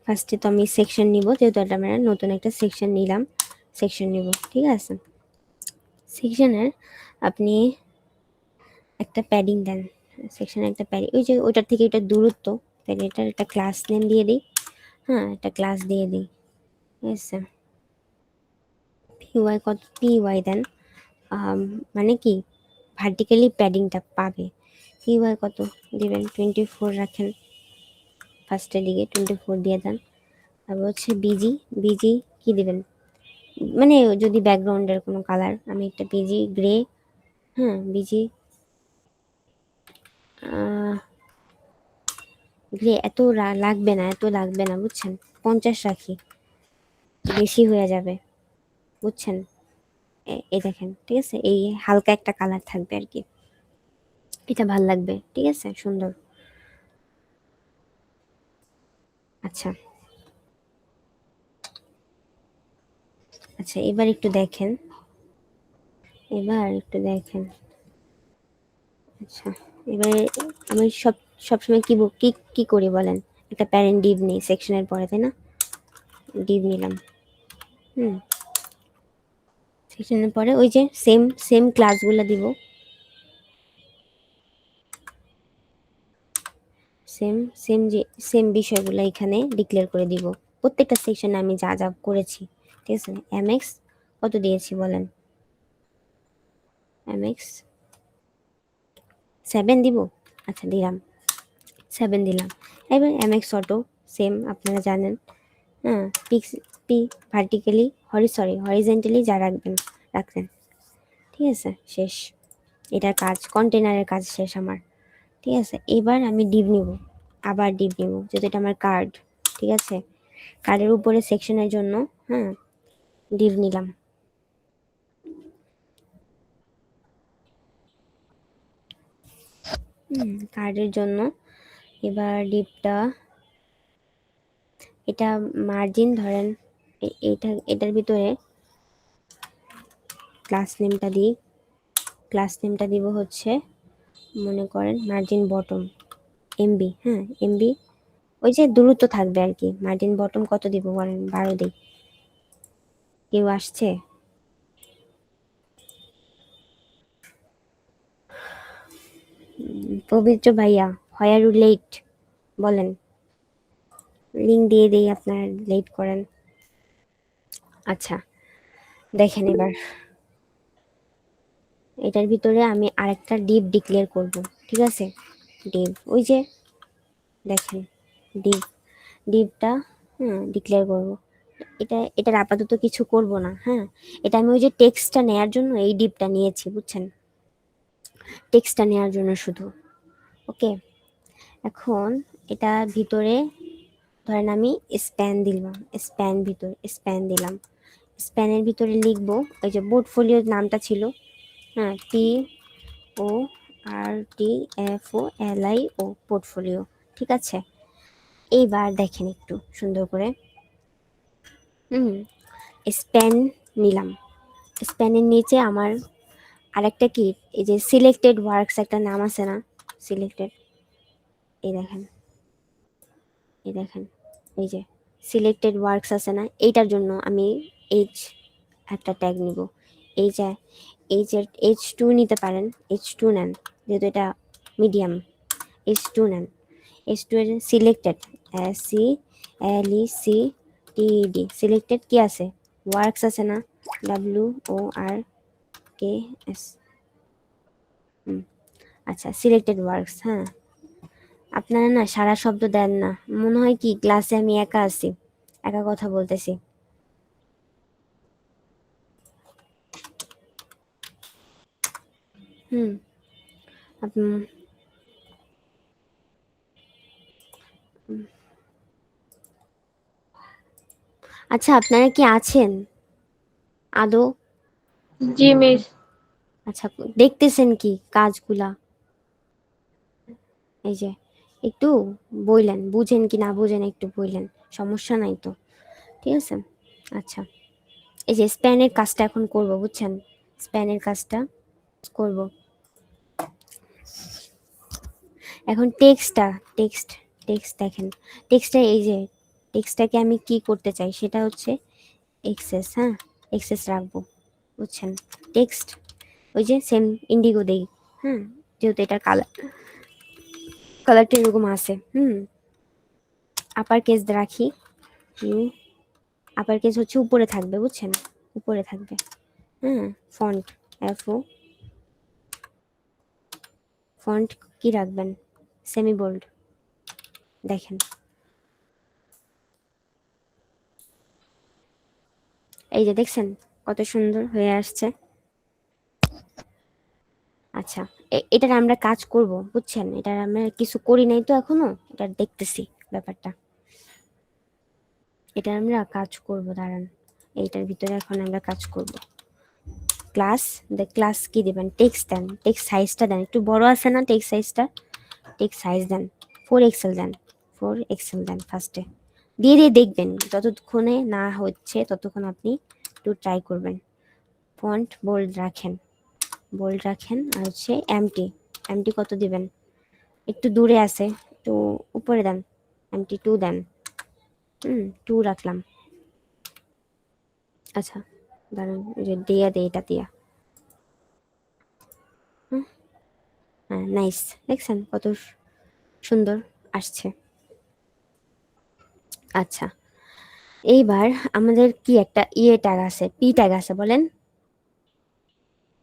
ফার্স্টে তো আমি সেকশন নিব, যেহেতু এটা আমরা নতুন একটা সেকশন নিলাম, সেকশন নিব, ঠিক আছে। সেকশনের আপনি একটা প্যাডিং দেন, সেকশনে একটা প্যাডিং, ওই যে ওইটার থেকে এটা দূরত্ব, তাহলে এটার একটা ক্লাস নেম দিয়ে দিই। হ্যাঁ, একটা ক্লাস দিয়ে দিই, ঠিক আছে। পিওয়াই কত, পিওয়াই দেন, মানে কি ভার্টিক্যালি প্যাডিংটা পাবে। পিওয়াই কত দিবেন? 24 রাখেন, ফার্স্টের দিকে 24 দিয়ে দেন। তারপর হচ্ছে বিজি, বিজি কি দিবেন? মানে যদি ব্যাকগ্রাউন্ডের কোনো কালার, আমি একটা বিজি গ্রে। হ্যাঁ, বিজি গ্রে এত লাগবে না, এত লাগবে না, বুঝছেন? 50 রাখি, বেশি হয়ে যাবে, বুঝছেন? এই দেখেন, ঠিক আছে, এই হালকা একটা কালার থাকবে আর কি, এটা ভাল লাগবে, ঠিক আছে, সুন্দর। আচ্ছা, আচ্ছা, এবার একটু দেখেন, এবার একটু দেখেন। আচ্ছা, এবারে আমি সবসময় কি কি করি বলেন? একটা প্যারেন্ট ডিভ নেই সেকশনের পরে, তাই না? ডিভ নিলাম। হুম, সেকশনের পরে ওই যে সেম সেম ক্লাসগুলো দিব, সেম সেম যে সেম বিষয়গুলো এখানে ডিক্লেয়ার করে দিব, প্রত্যেকটা সেকশনে আমি যা যা করেছি, ঠিক আছে। এমএক্স কত দিয়েছি বলেন? এমএক্স 7 দিব। আচ্ছা, দিলাম 7 দিলাম। এবার এমএক্স অটো সেম, আপনারা জানেন। হ্যাঁ, পিক্স পি ভার্টিক্যালি হরিজেন্টালি যা রাখবেন রাখবেন, ঠিক আছে, শেষ। এটার কাজ, কন্টেনারের কাজ শেষ আমার, ঠিক আছে। এবার আমি ডিভ নিব, আবার ডিভ নিব, যেহেতু এটা আমার কার্ড, ঠিক আছে। কার্ডের উপরে সেকশনের জন্য, হ্যাঁ, ডিভ নিলাম। কার্ডের জন্য এবার ডিভটা, এটা মার্জিন ধরেন, এটার ভিতরে ক্লাস নেমটা দিই, ক্লাস নেমটা দিব হচ্ছে, মনে করেন মার্জিন বটম এমবি। হ্যাঁ, এমবি, ওই যে দূরত্ব থাকবে আর কি। মার্জিন বটম কত দিব বলেন? 12 দিই। কেউ আসছে? পবিত্র ভাইয়া, হোয়ার ইউ লেট বলেন, লিঙ্ক দিয়ে দিই, আপনার লেট করেন। আচ্ছা, দেখেন এবার এটার ভিতরে আমি আরেকটা ডিপ ডিক্লেয়ার করব, ঠিক আছে। ডিপ, ওই যে দেখেন, ডিপ, ডিপটা ডিক্লেয়ার করব। এটার আপাতত কিছু করব না। হ্যাঁ, এটা আমি ওই যে টেক্সটটা নেয়ার জন্য এই ডিপটা নিয়েছি, বুঝছেন? টেক্সটটা নেয়ার জন্য শুধু। ওকে, এখন এটা ভিতরে ধরেন আমি স্প্যান দিলাম, স্প্যান দিলাম। স্প্যানের ভিতরে লিখবো ওই যে পোর্টফোলিওর নামটা ছিল, হ্যাঁ, PORTFOLIO, পোর্টফোলিও, ঠিক আছে। এইবার দেখেন একটু সুন্দর করে, স্প্যান নিলাম। স্প্যানের নিচে আমার আরেকটা কি, এই যে সিলেক্টেড ওয়ার্কস একটা নাম আছে না? সিলেক্টেড, এই দেখেন এই যে সিলেক্টেড ওয়ার্কস আছে না, এইটার জন্য আমি এইচ একটা ট্যাগ নিব। এই যে H2 নিতে পারেন, H2 নেন, যেহেতু এটা মিডিয়াম, H2 নেন। H2 এর সিলেক্টেড, SELECTED, সিলেক্টেড কি আছে, ওয়ার্কস আছে না, WORKS। আচ্ছা, সিলেক্টেড ওয়ার্কস। হ্যাঁ, আপনারা না সারা শব্দ দেন না, মনে হয় কি ক্লাসে আমি একা আছি, একা কথা বলতেছি। হুম আপ- আচ্ছা, আপনারা কি আছেন আদৌ? জি মিস। আচ্ছা, দেখতেছেন কি কাজগুলা? এই যে একটু বললেন, বুঝেন কি না বুঝেন একটু বললেন, সমস্যা নাই তো, ঠিক আছে। আচ্ছা, এই যে স্প্যানের কাজটা এখন করব, বুঝছেন, স্প্যানের কাজটা করব এখন। টেক্সট টেক্সট দেখেন, টেক্সটটা এই যে টেক্সটটাকে আমি কি করতে চাই সেটা হচ্ছে এক্সেস। হ্যাঁ, এক্সেস রাখবো, বুঝছেন। টেক্সট ওই যে সেম ইন্ডিগো দেই। হ্যাঁ, যেহেতু এটার কালারটা এরকম আছে। আপার কেস রাখি। আপার কেস হচ্ছে উপরে থাকবে, বুঝছেন, উপরে থাকবে। হ্যাঁ, ফন্ট FO, ফন্ট কি রাখবেন, সেমি বোল্ড। দেখেন এই যে দেখছেন কত সুন্দর হয়ে আসছে। আচ্ছা, এটার আমরা কাজ করব, বুঝছেন, এটার আমরা কিছু করি নাই তো এখনো, এটা দেখতেছি ব্যাপারটা, এটা আমরা কাজ করব, দাঁড়ান, এইটার ভিতরে এখন আমরা কাজ করব। ক্লাস কি দিবেন, টেক্সট দেন, টেক্সট সাইজটা দেন, একটু বড় আছে না টেক্সট সাইজটা, টেক্সট সাইজ দেন 4 XL দেন, 4 XL দেন ফার্স্টে, দিয়ে দিয়ে দেখবেন, যতক্ষণে না হচ্ছে ততক্ষণ আপনি একটু ট্রাই করবেন। ফন্ট বোল্ড রাখেন, আর হচ্ছে এমটি কত দিবেন, একটু দূরে আছে, একটু উপরে দেন, এমটি 2 দেন। 2 রাখলাম। আচ্ছা, দাঁড়ান, এই যে দেই এটা দিয়া। হ্যাঁ, নাইস, দেখছেন কত সুন্দর আসছে। আচ্ছা, এইবার আমাদের কি একটা ট্যাগ আছে, পি ট্যাগ আছে, বলেন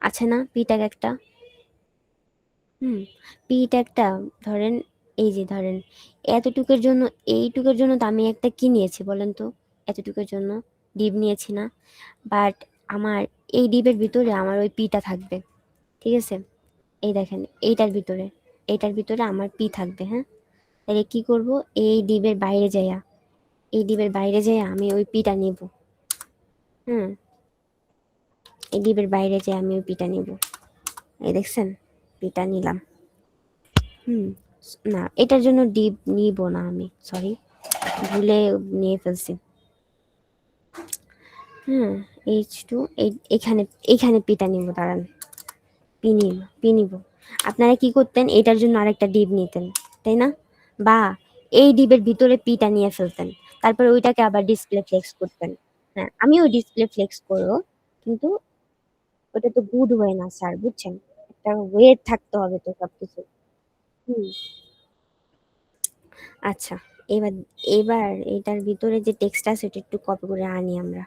আছে না পি ট্যাগ একটা? হুম পি ট্যাগটা ধরেন, এই যে ধরেন এতটুকুর জন্য, এইটুকুর জন্য তো আমি একটা কি নিয়েছি বলেন তো, এতটুকুর জন্য ডিভ নিয়েছি না, বাট আমার এই ডিবের ভিতরে আমার ওই পিটা থাকবে, ঠিক আছে। এই দেখেন এইটার ভিতরে আমার পি থাকবে। হ্যাঁ, তাহলে কি করব, এই ডিবের বাইরে যাইয়া আমি ওই পিটা নিব। হুম এই ডিবের বাইরে যাই আমি ওই পিটা নিব, এই দেখছেন, পিটা নিলাম। হুম না, এটার জন্য ডিপ নিব না আমি, সরি, ভুলে নিয়ে ফেলছি। হুম H2, এখানে এখানে পিটা নিব, দাঁড়ান, পি নিব। আপনারা কি করতেন, এটার জন্য আরেকটা ডিপ নিতেন, তাই না, বা এই ডিবের ভিতরে পিটা নিয়ে ফেলতেন, তারপর ওইটাকে আবার ডিসপ্লে ফ্লেক্স করতেন। হ্যাঁ, আমিও ডিসপ্লে ফ্লেক্স করবো, কিন্তু ওটা তো গুড ওয়ে না স্যার, বুঝছেন, একটা ওয়ে থাকতে হবে তো সবকিছু। হুম আচ্ছা, এবার এবার এটার ভিতরে যে টেক্সট আছে সেটা একটু কপি করে আনি আমরা।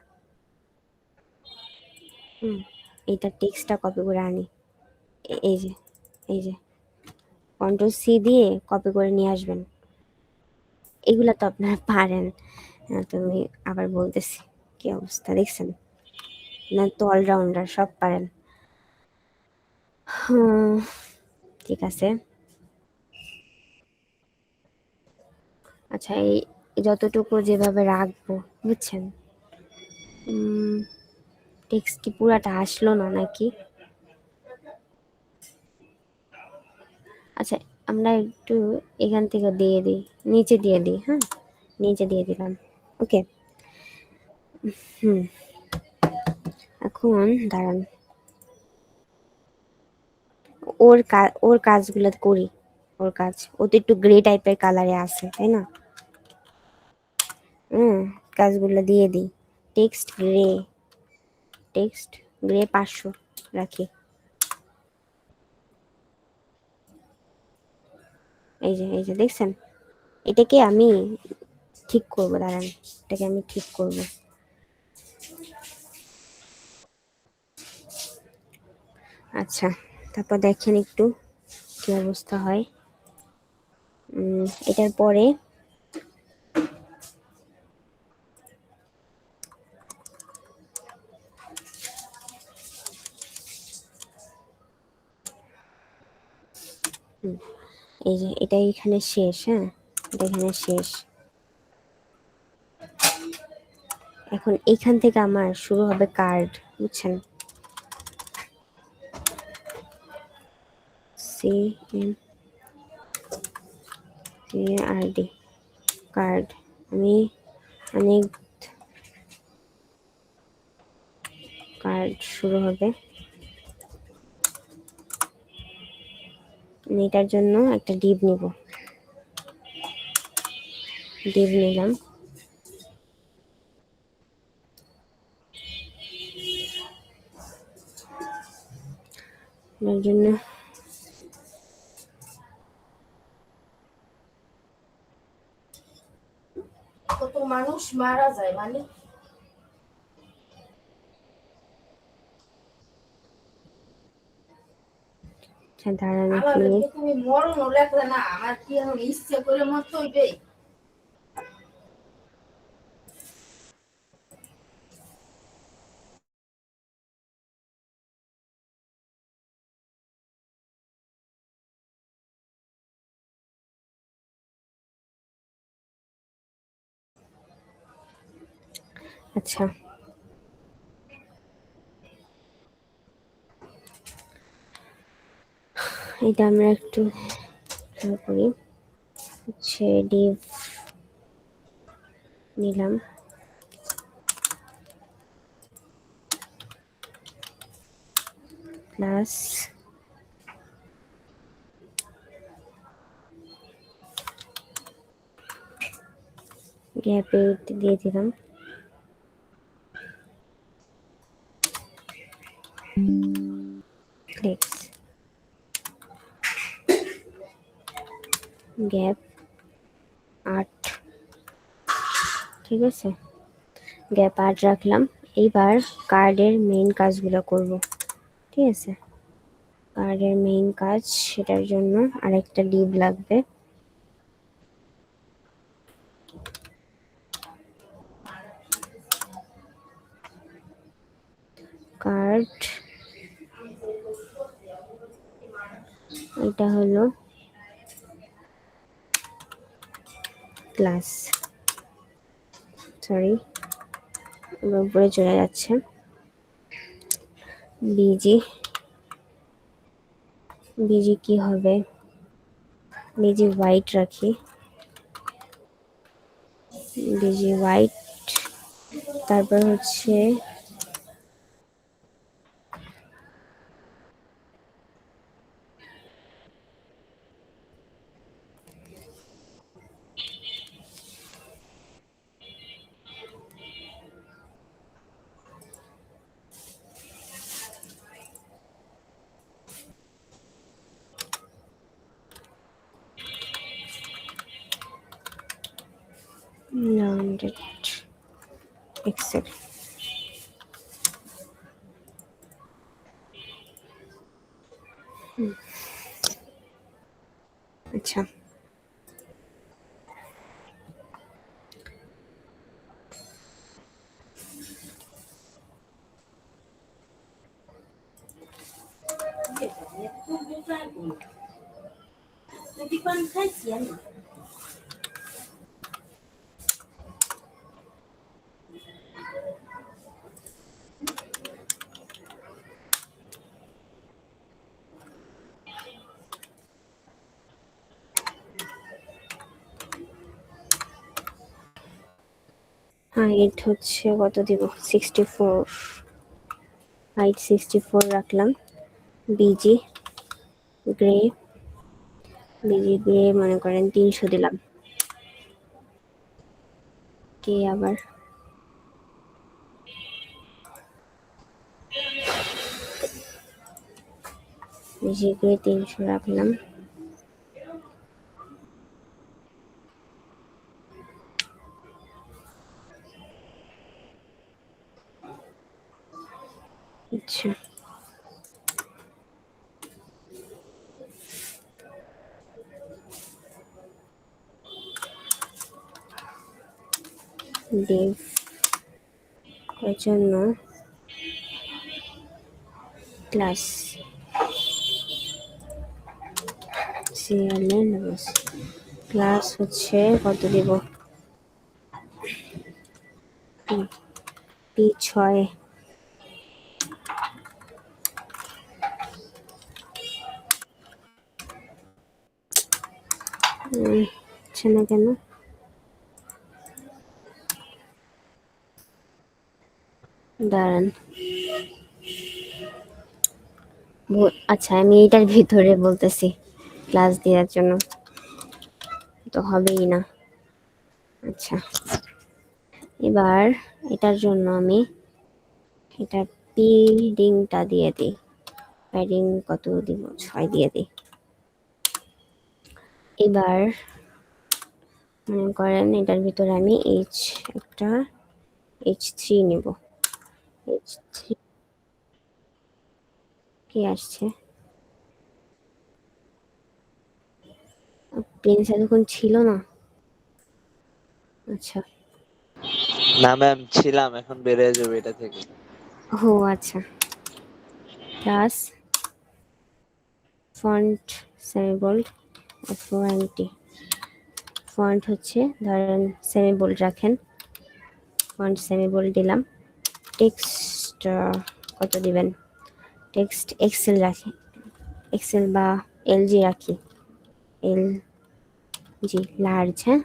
হুম এইটার টেক্সটটা কপি করে আনি, এই যে এই যে Ctrl+C দিয়ে কপি করে নিয়ে আসবেন। এগুলা তো আপনারা পারেন। তুমি আবার বলতেছি, কি অবস্থা দেখছেন, না তো অলরাউন্ডার, সব পারেন। হুম ঠিক আছে। আচ্ছা, এই যতটুকু যেভাবে রাখবো, বুঝছেন, টেক্সট কি পুরাটা আসলো না নাকি? আচ্ছা, আমরা একটু এখান থেকে দিয়ে দিই, নিচে দিয়ে দিই। হ্যাঁ, নিচে দিয়ে দিলাম, ওকে। হুম এখন দাঁড়ান, ওর কাজগুলো করি। ওর কাজ। ও তো একটু গ্রে টাইপের কালারে আছে, তাই না? কাজগুলো দিয়ে দিই। টেক্সট গ্রে 500 রাখি। এই যে দেখছেন, এটাকে আমি ঠিক করবো, দাঁড়ান, এটাকে আমি ঠিক করবো। আচ্ছা, তারপর দেখেন একটু কি অবস্থা হয়। এটার পরে এই যে এটা এখানে শেষ। হ্যাঁ, এটা এখানে শেষ। এখন এইখান থেকে আমার শুরু হবে কার্ড, বুঝছেন? CMCARD card. আমি অনেক কার্ড শুরু হবে। আমি এটার জন্য একটা ডিপ নিব। ডিপ নিলাম। এর জন্য কত মানুষ মারা যায় মানে দাঁড়ান এক আমার মিনিট। তুমি মরণ লেখলে না আমার কি এখন ইচ্ছে করে মরতে হইবে আচ্ছা, এটা আমরা একটু খেয়াল করি। হচ্ছে ডিপ নিলাম, প্লাস গ্যাপে দিয়ে দিলাম ফ্লেক্স গ্যাপ 8। ঠিক আছে, গ্যাপ 8 রাখলাম। এইবার কার্ডের মেইন কাজগুলো করব। ঠিক আছে, কার্ডের মেইন কাজ, সেটার জন্য আরেকটা ডিপ লাগবে। কার্ড, এটা হলো ক্লাস, সরি উপরে চলে যাচ্ছে। বিজি কি হবে? বিজি হোয়াইট রাখি। বিজি হোয়াইট, তারপর হচ্ছে রাউন্ডেড এক্সেল। আচ্ছা, তুই পান খাইছি আমি হাইট হচ্ছে কত দিব? 64। হাইট 64 রাখলাম। বিজি গ্রে বিজিবি মনে করেন 300 দিলাম। কে আবার বিজিবি 300 রাখলাম। আচ্ছা ডিভ এর জন্য ক্লাস সিএলএন ক্লাস হচ্ছে কত দিব, P6 হচ্ছে না কেন? দাঁড়ান, আচ্ছা আমি এটার ভিতরে বলতেছি ক্লাস দেওয়ার জন্য, তো হবেই না। আচ্ছা এবার এটার জন্য আমি এটা প্যাডিংটা দিয়ে দিই। প্যাডিং কত দিব, 6 দিয়ে দিই। এবার মনে করেন এটার ভিতরে আমি একটা H3 নিব। H3 কি আসছে? পেন্সিল এখন ছিল না। আচ্ছা না ম্যাম ছিলাম, এখন বেরিয়ে যাবে এটা থেকে। ও আচ্ছা, প্লাস ফন্ট সেমিবোল্ড F1 ফন্ট হচ্ছে ধরেন সেমিবোল্ড রাখেন, ফন্ট সেমিবোল্ড দিলাম। টেক্সট কত দিবেন? টেক্সট এক্সেল রাখি, এক্সেল বা এলজি রাখি, এলজি লার্জ। হ্যাঁ,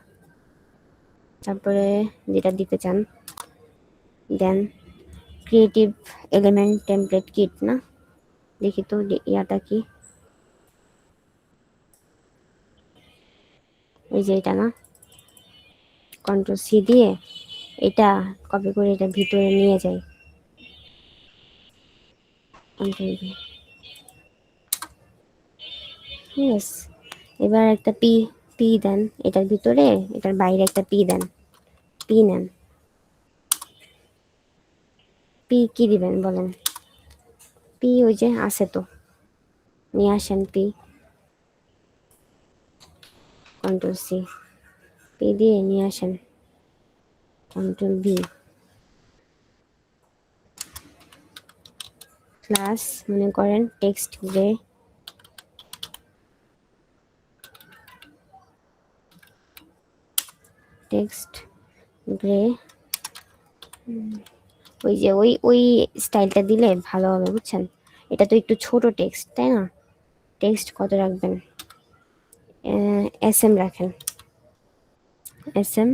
তারপরে যেটা দিতে চান দেন ক্রিয়েটিভ এলিমেন্ট টেমপ্লেট কিট না, দেখি তো ইয়াটা কি, এই যে এটা না, কন্ট্রোল সি দিয়ে এটা কপি করে এটা ভিতরে নিয়ে যাই, কন্ট্রোল ভি। ইয়েস, এবার একটা পি পি দেন এটার ভিতরে, এটার বাইরে একটা পি দেন, পি নেন। পি কি দিবেন বলেন? পি ওই যে আছে তো, নিয়ে আসেন পি, কন্ট্রোল সি, পি দিয়ে নিয়ে আসেন, কন্ট্রোল ভি। ক্লাস মনে করেন টেক্সট গ্রে, টেক্সট গ্রে, ওই যে ওই ওই স্টাইলটা দিলে ভালো হবে বুঝছেন, এটা তো একটু ছোট টেক্সট তাই না? টেক্সট কত রাখবেন? SM রাখেন, SM।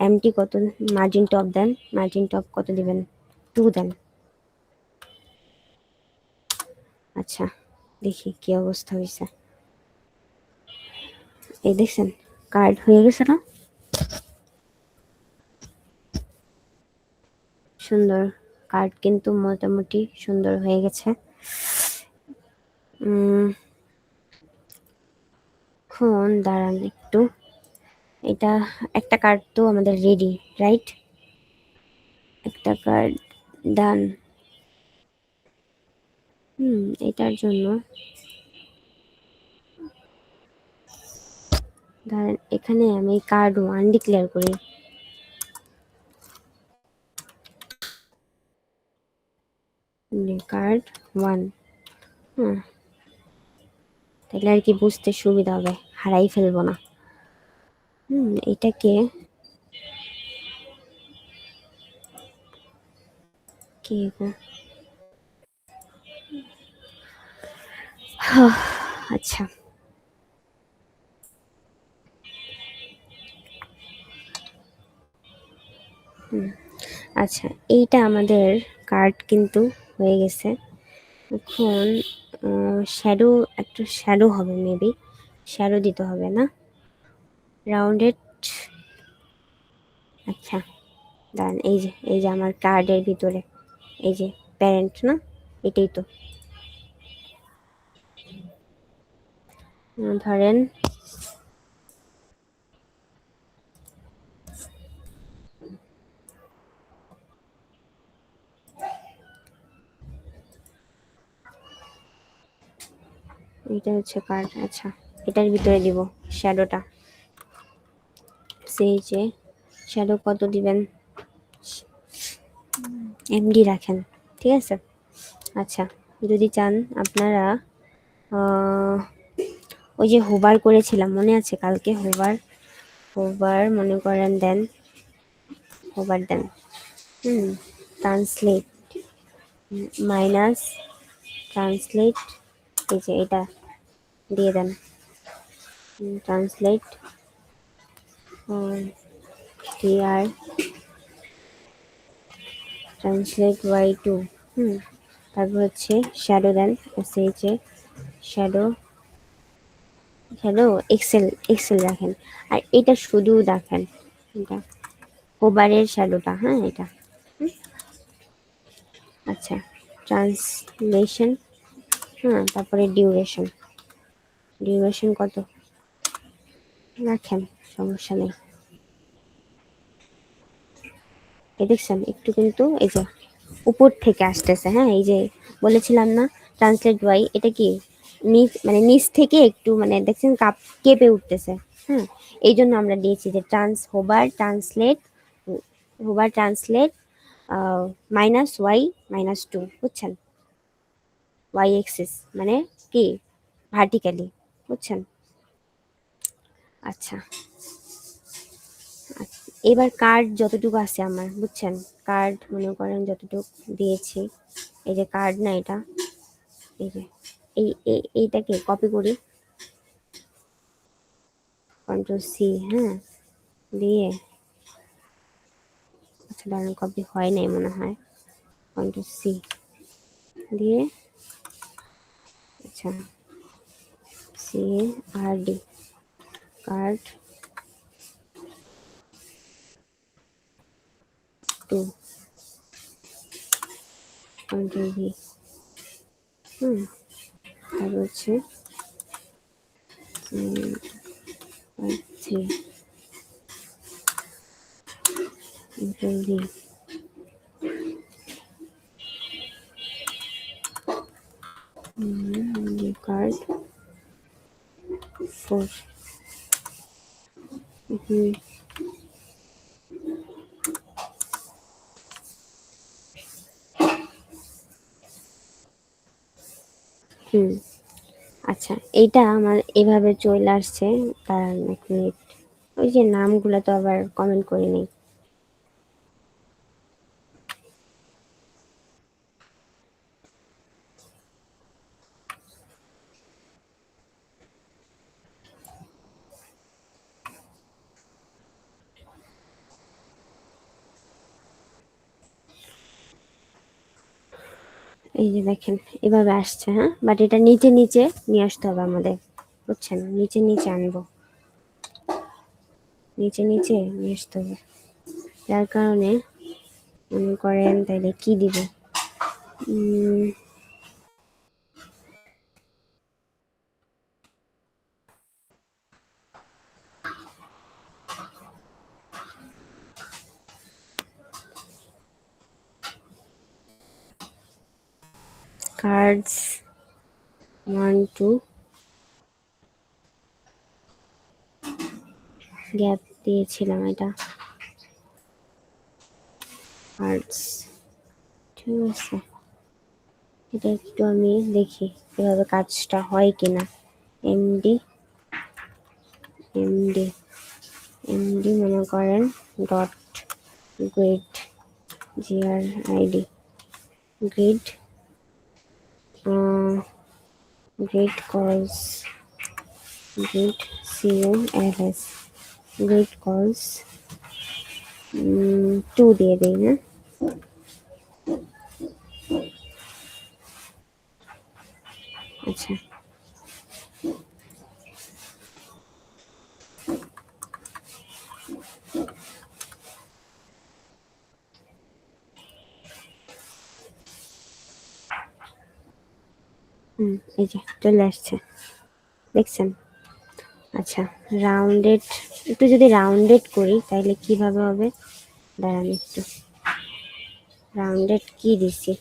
এমটি কত? মার্জিন টপ দেন, মার্জিন টপ কত দিবেন? 2 দেন। আচ্ছা দেখি কি অবস্থা হয়েছে, এই দেখছেন কার্ড হয়ে গেছে না? সুন্দর কার্ড কিন্তু মোটামুটি সুন্দর হয়ে গেছে। এখন দাঁড়ান একটু, এটা একটা কার্ড তো আমাদের রেডি রাইট, একটা কার্ড ডান। এটার জন্য ধরেন এখানে আমি কার্ড 1 ডিক্লেয়ার করি, কার্ড 1। তাহলে আর কি বুঝতে সুবিধা হবে, হারাই ফেলবো না। এটাকে কি গো, আচ্ছা আচ্ছা এইটা আমাদের কার্ড কিন্তু হয়ে গেছে। এখন শ্যাডো, একটা শ্যাডো হবে মেবি, শ্যাডো দিতে হবে না, রাউন্ডেড। আচ্ছা দাঁড়ান, এই যে আমার কার্ডের ভিতরে এই যে প্যারেন্ট না, এটাই তো। ধরেন এটা হচ্ছে কার্ড। আচ্ছা এটার ভিতরে দিব শ্যাডোটা। সেই যে শ্যাডো কত দিবেন, এমডি রাখেন, ঠিক আছে। আচ্ছা যদি চান আপনারা ওই যে হোভার করেছিলাম মনে আছে কালকে, হোভার হোভার মনে করেন দেন, হোভার দেন। ট্রান্সলেট মাইনাস ট্রান্সলেট, এই যে এটা দিয়ে দেন। Translate TR translate y2। তারপর হচ্ছে শ্যাডো দেন, এসএইচে শ্যাডো, শ্যাডো এক্সেল এক্সেল রাখেন। আর এটা শুধু দেখেন, এটা ওভারের শ্যাডোটা, হ্যাঁ এটা। আচ্ছা ট্রান্সলেশন, তারপরে ডিউরেশন, ডিউরেশন কত রাখেন, সমস্যা নেই। এই দেখছেন একটু কিন্তু এই যে উপর থেকে আসতেছে, হ্যাঁ এই যে বলেছিলাম না ট্রান্সলেট ওয়াই, এটা কি নিচ মানে নিচ থেকে একটু মানে দেখছেন কাপ কেঁপে উঠতেছে। এই জন্য আমরা দিয়েছি যে হোভার ট্রান্সলেট -y-2, বুঝছেন, ওয়াই এক্সিস মানে কি ভার্টিক্যালি, বুঝছেন। আচ্ছা এবার কার্ড যতটুকু আছে আমার, বুঝছেন, কার্ড মনে করেন যতটুকু দিয়েছি, এই যে কার্ড না এটা, এই যে এইটাকে কপি করি, কন্ট্রোল সি, দিয়ে, আচ্ছা দাঁড়ান কপি হয় নাই মনে হয়, কন্ট্রোল সি দিয়ে, আচ্ছা সি আর ডি, কার্ড 2, কন্ট্রোল ভি, তারপর হচ্ছে 3, কন্ট্রোল ভি, কার্ড 4, আচ্ছা এইটা আমার এভাবে চলে আসছে। কারণ এক মিনিট, ওই যে নামগুলো তো আবার কমেন্ট করে নেই। এই যে দেখেন এভাবে আসছে, বাট এটা নিচে নিচে নিয়ে আসতে হবে আমাদের, বুঝছেন, নিচে নিচে আনবো, নিচে নিচে নিয়ে আসতে হবে। যার কারণে মনে করেন তাইলে কি দিব, কার্ডস 1 2 গ্যাপ দিয়েছিলাম, এটা কার্ডস, ঠিক আছে। এটা একটু আমি দেখি এভাবে কাজটা হয় কিনা। এমডি এমডি এমডি মনে করেন dot grid, GR ID grid, grid কলস, গ্রিড সিএলএস, গ্রিড কলস 2 দিয়ে দিই না। আচ্ছা এই যে চলে আসছে, দেখছেন? আচ্ছা, রাউন্ডেড, একটু যদি রাউন্ডেড করি তাহলে কিভাবে হবে? দাঁড়ান একটু, রাউন্ডেড কি দিছি?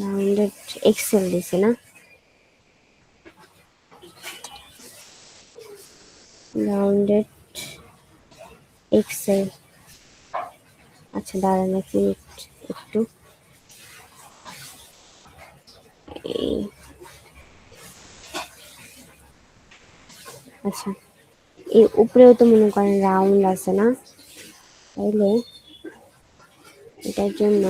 রাউন্ডেড এক্সেল দিছি না? Rounded Excel. আচ্ছা দাঁড়ান এক মিনিট একটু, এই আচ্ছা এই উপরেও তো মনে করেন রাউন্ড আছে না, তাইলে এটার জন্য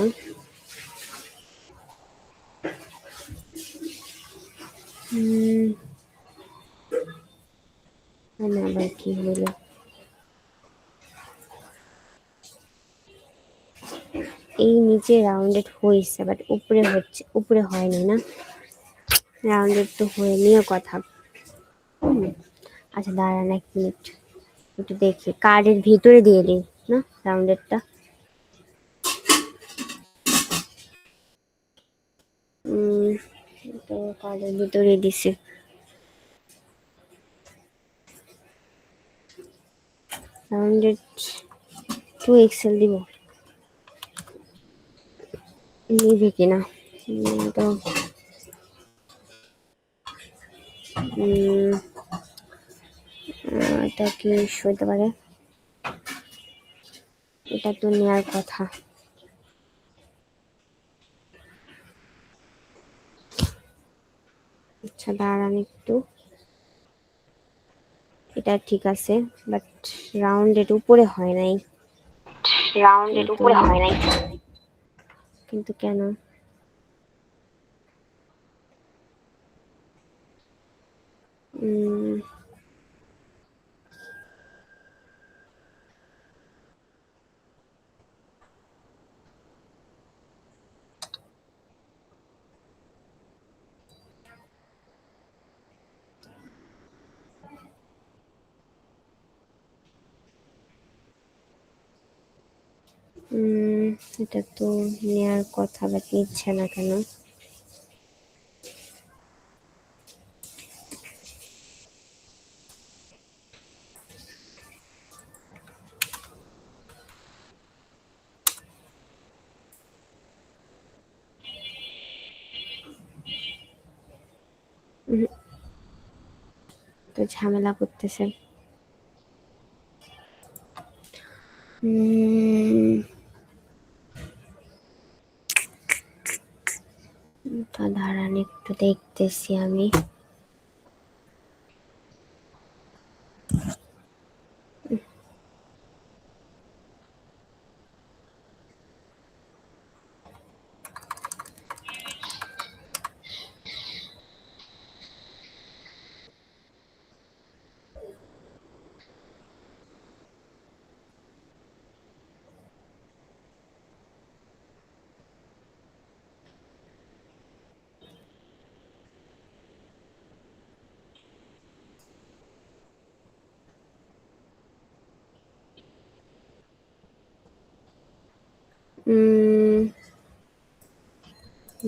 আবার কি হলো? এই নিচে রাউন্ডেড হয়েছে, বাট উপরে হচ্ছে, উপরে হয়নি না? রাউন্ডেড তো হয়ে নিয়ে কথা। আচ্ছা দাঁড়ান এক মিনিট একটু দেখি, কার্ডের ভিতরে দিয়ে দিই না রাউন্ডেডটা। তো কার্ডের ভিতরে দিছি। রাউন্ডেড 2 এক্সেল দিব, নিবে কিনা তো। এটা কি হইতে পারে? এটা তো নেওয়ার কথা। আচ্ছা দাঁড়ান একটু, এটা ঠিক আছে, বাট রাউন্ডেড উপরে হয় নাই। রাউন্ডেড উপরে হয় নাই কিন্তু কেন? উম, এটা তো নেয়ার কথা, বাট নিচ্ছে না কেন? তো ঝামেলা করতেছে। তো দাঁড়ান একটু দেখতেছি আমি।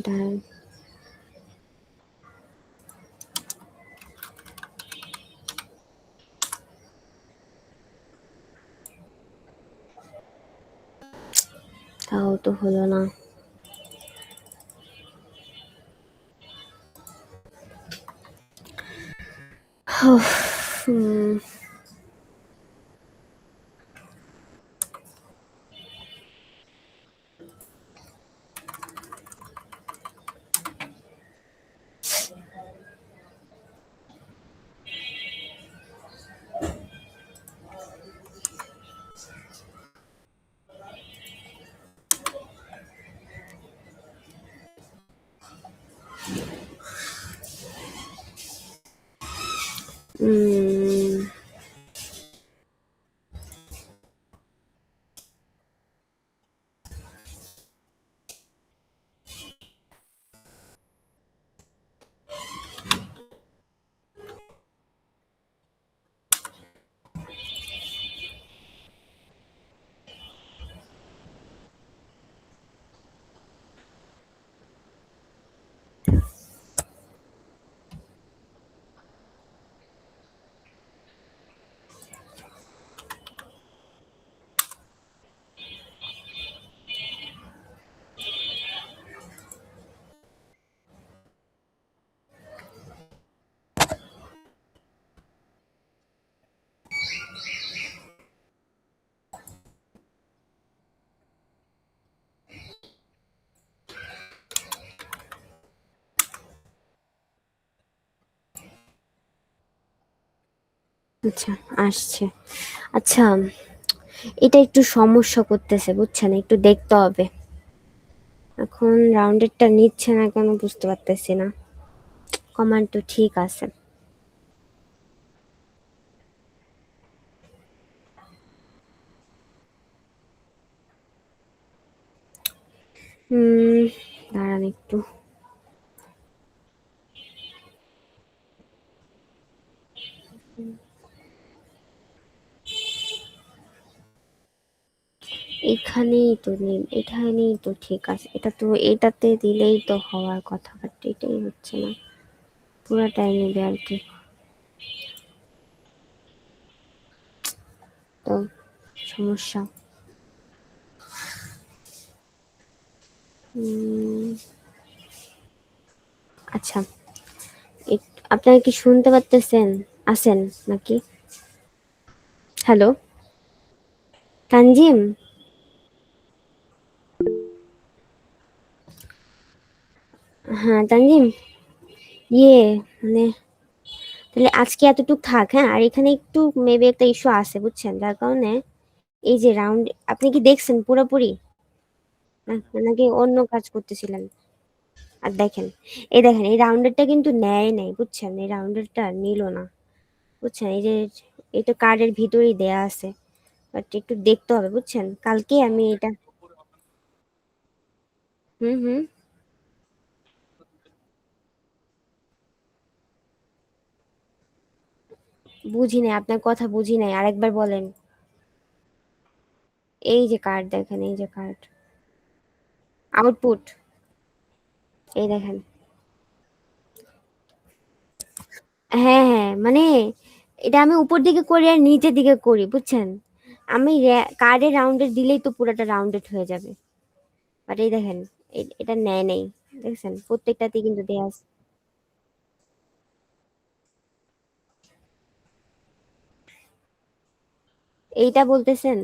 দাঁড়ান, তাও তো হলো না। উম, উম, আচ্ছা, আসছে। আচ্ছা, এটা একটু সমস্যা করতেছে বুঝছেন, একটু দেখতে হবে। এখন রাউন্ডেডটা নিচ্ছে না কেন বুঝতে পারতেছি না। কমান্ড তো ঠিক আছে। দাঁড়ান একটু। এখানেই তো নেই, এখানেই তো ঠিক আছে। এটা তো এটাতে দিলেই তো হওয়ার কথা, বাট এটাই হচ্ছে না। পুরাটাই নেবে আর কি। তো সমস্যা। আচ্ছা, আপনারা কি শুনতে পারতেছেন? আছেন নাকি? হ্যালো তানজিম, হ্যাঁ তানজিম, ইয়ে মানে তাহলে আজকে এতটুক থাক, হ্যাঁ। আর এখানে একটু মেবি একটা ইস্যু আছে বুঝছেন, যার কারণে এই যে রাউন্ড, আপনি কি দেখছেন পুরোপুরি নাকি অন্য কাজ করতেছিলেন? আর দেখেন, দেখেন এই রাউন্ডারটা কিন্তু নেয় নাই বুঝছেন, এই রাউন্ডারটা নিল না বুঝছেন। এই যে এই তো কার্ডের ভিতরেই দেয়া আছে, বাট একটু দেখতে হবে বুঝছেন। কালকে আমি এটা হুম, বুঝি নাই, আপনার কথা বুঝি নাই, আরেকবার বলেন। এই যে কার্ড দেখেন, এই যে কার্ড আউটপুট, এই দেখেন। হ্যাঁ হ্যাঁ, মানে এটা আমি উপর দিকে করি আর নিচের দিকে করি বুঝছেন। আমি কার্ডের রাউন্ডেড দিলেই তো পুরোটা রাউন্ডেড হয়ে যাবে, বাট এই দেখেন এটা নেয় নেই, দেখছেন প্রত্যেকটাতে কিন্তু দেয়া আছে। এইটা বলতেছেন?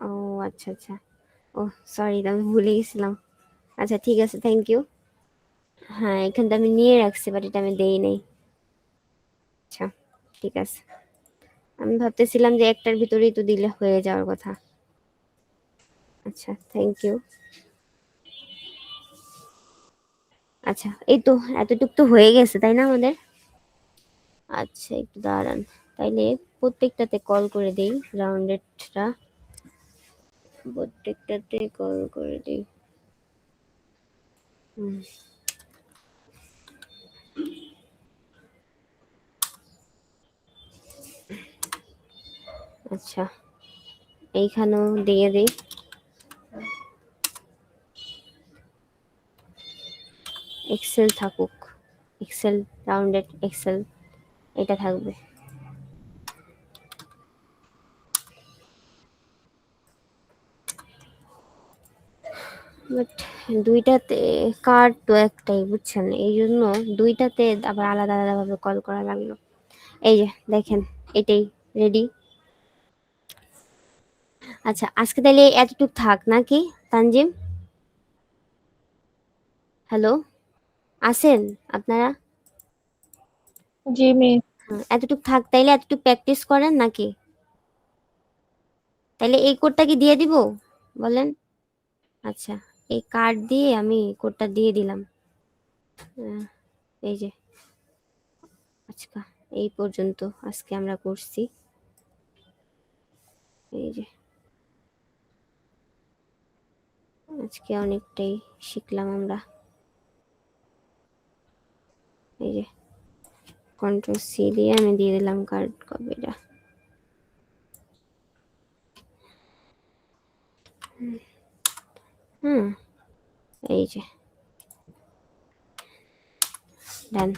ও আচ্ছা আচ্ছা, ও সরি, আমি ভুলে গেছিলাম। আচ্ছা ঠিক আছে, থ্যাংক ইউ। হ্যাঁ এখানটা আমি নিয়ে রাখছি, বাট এটা আমি দেই নাই। আচ্ছা ঠিক আছে, আমি ভাবতেছিলাম যে একটার ভিতরেই তো দিলে হয়ে যাওয়ার কথা। আচ্ছা থ্যাংক ইউ। আচ্ছা এই তো এতটুক তো হয়ে গেছে তাই না আমাদের? আচ্ছা একটু দাঁড়ান, তাইলে প্রত্যেকটাতে কল করে দেই রাউন্ডেডটা, প্রত্যেকটাতে কল করে দিই। হুম, আচ্ছা এইখানেও দিয়ে দিই। এক্সেল থাকুক, এক্সেল রাউন্ডেড এক্সেল এটা থাকবে। বাট দুইটাতে কার্ড তো একটাই বুঝছেন, এই জন্য দুইটাতে আবার আলাদা আলাদা ভাবে কল করা লাগলো। এই যে দেখেন, এটাই রেডি। আচ্ছা আজকে তাহলে এতটুক থাক নাকি তানজিম? হ্যালো, আছেন আপনারা? জি মিস। এতটুক থাক, তাইলে এতটুক প্র্যাকটিস করেন নাকি? তাইলে এই কোডটা কি দিয়ে দিব বলেন? আচ্ছা, এই কার্ড দিয়ে আমি কোডটা দিয়ে দিলাম। আহ, এই যে আচ্ছা, এই পর্যন্ত আজকে আমরা করছি। এই যে আজকে অনেকটাই শিখলাম আমরা। এই যে কন্ট্রোল সি দিয়ে আমি দিয়ে দিলাম কার্ড কপিটা। হুম, এই যে ডান।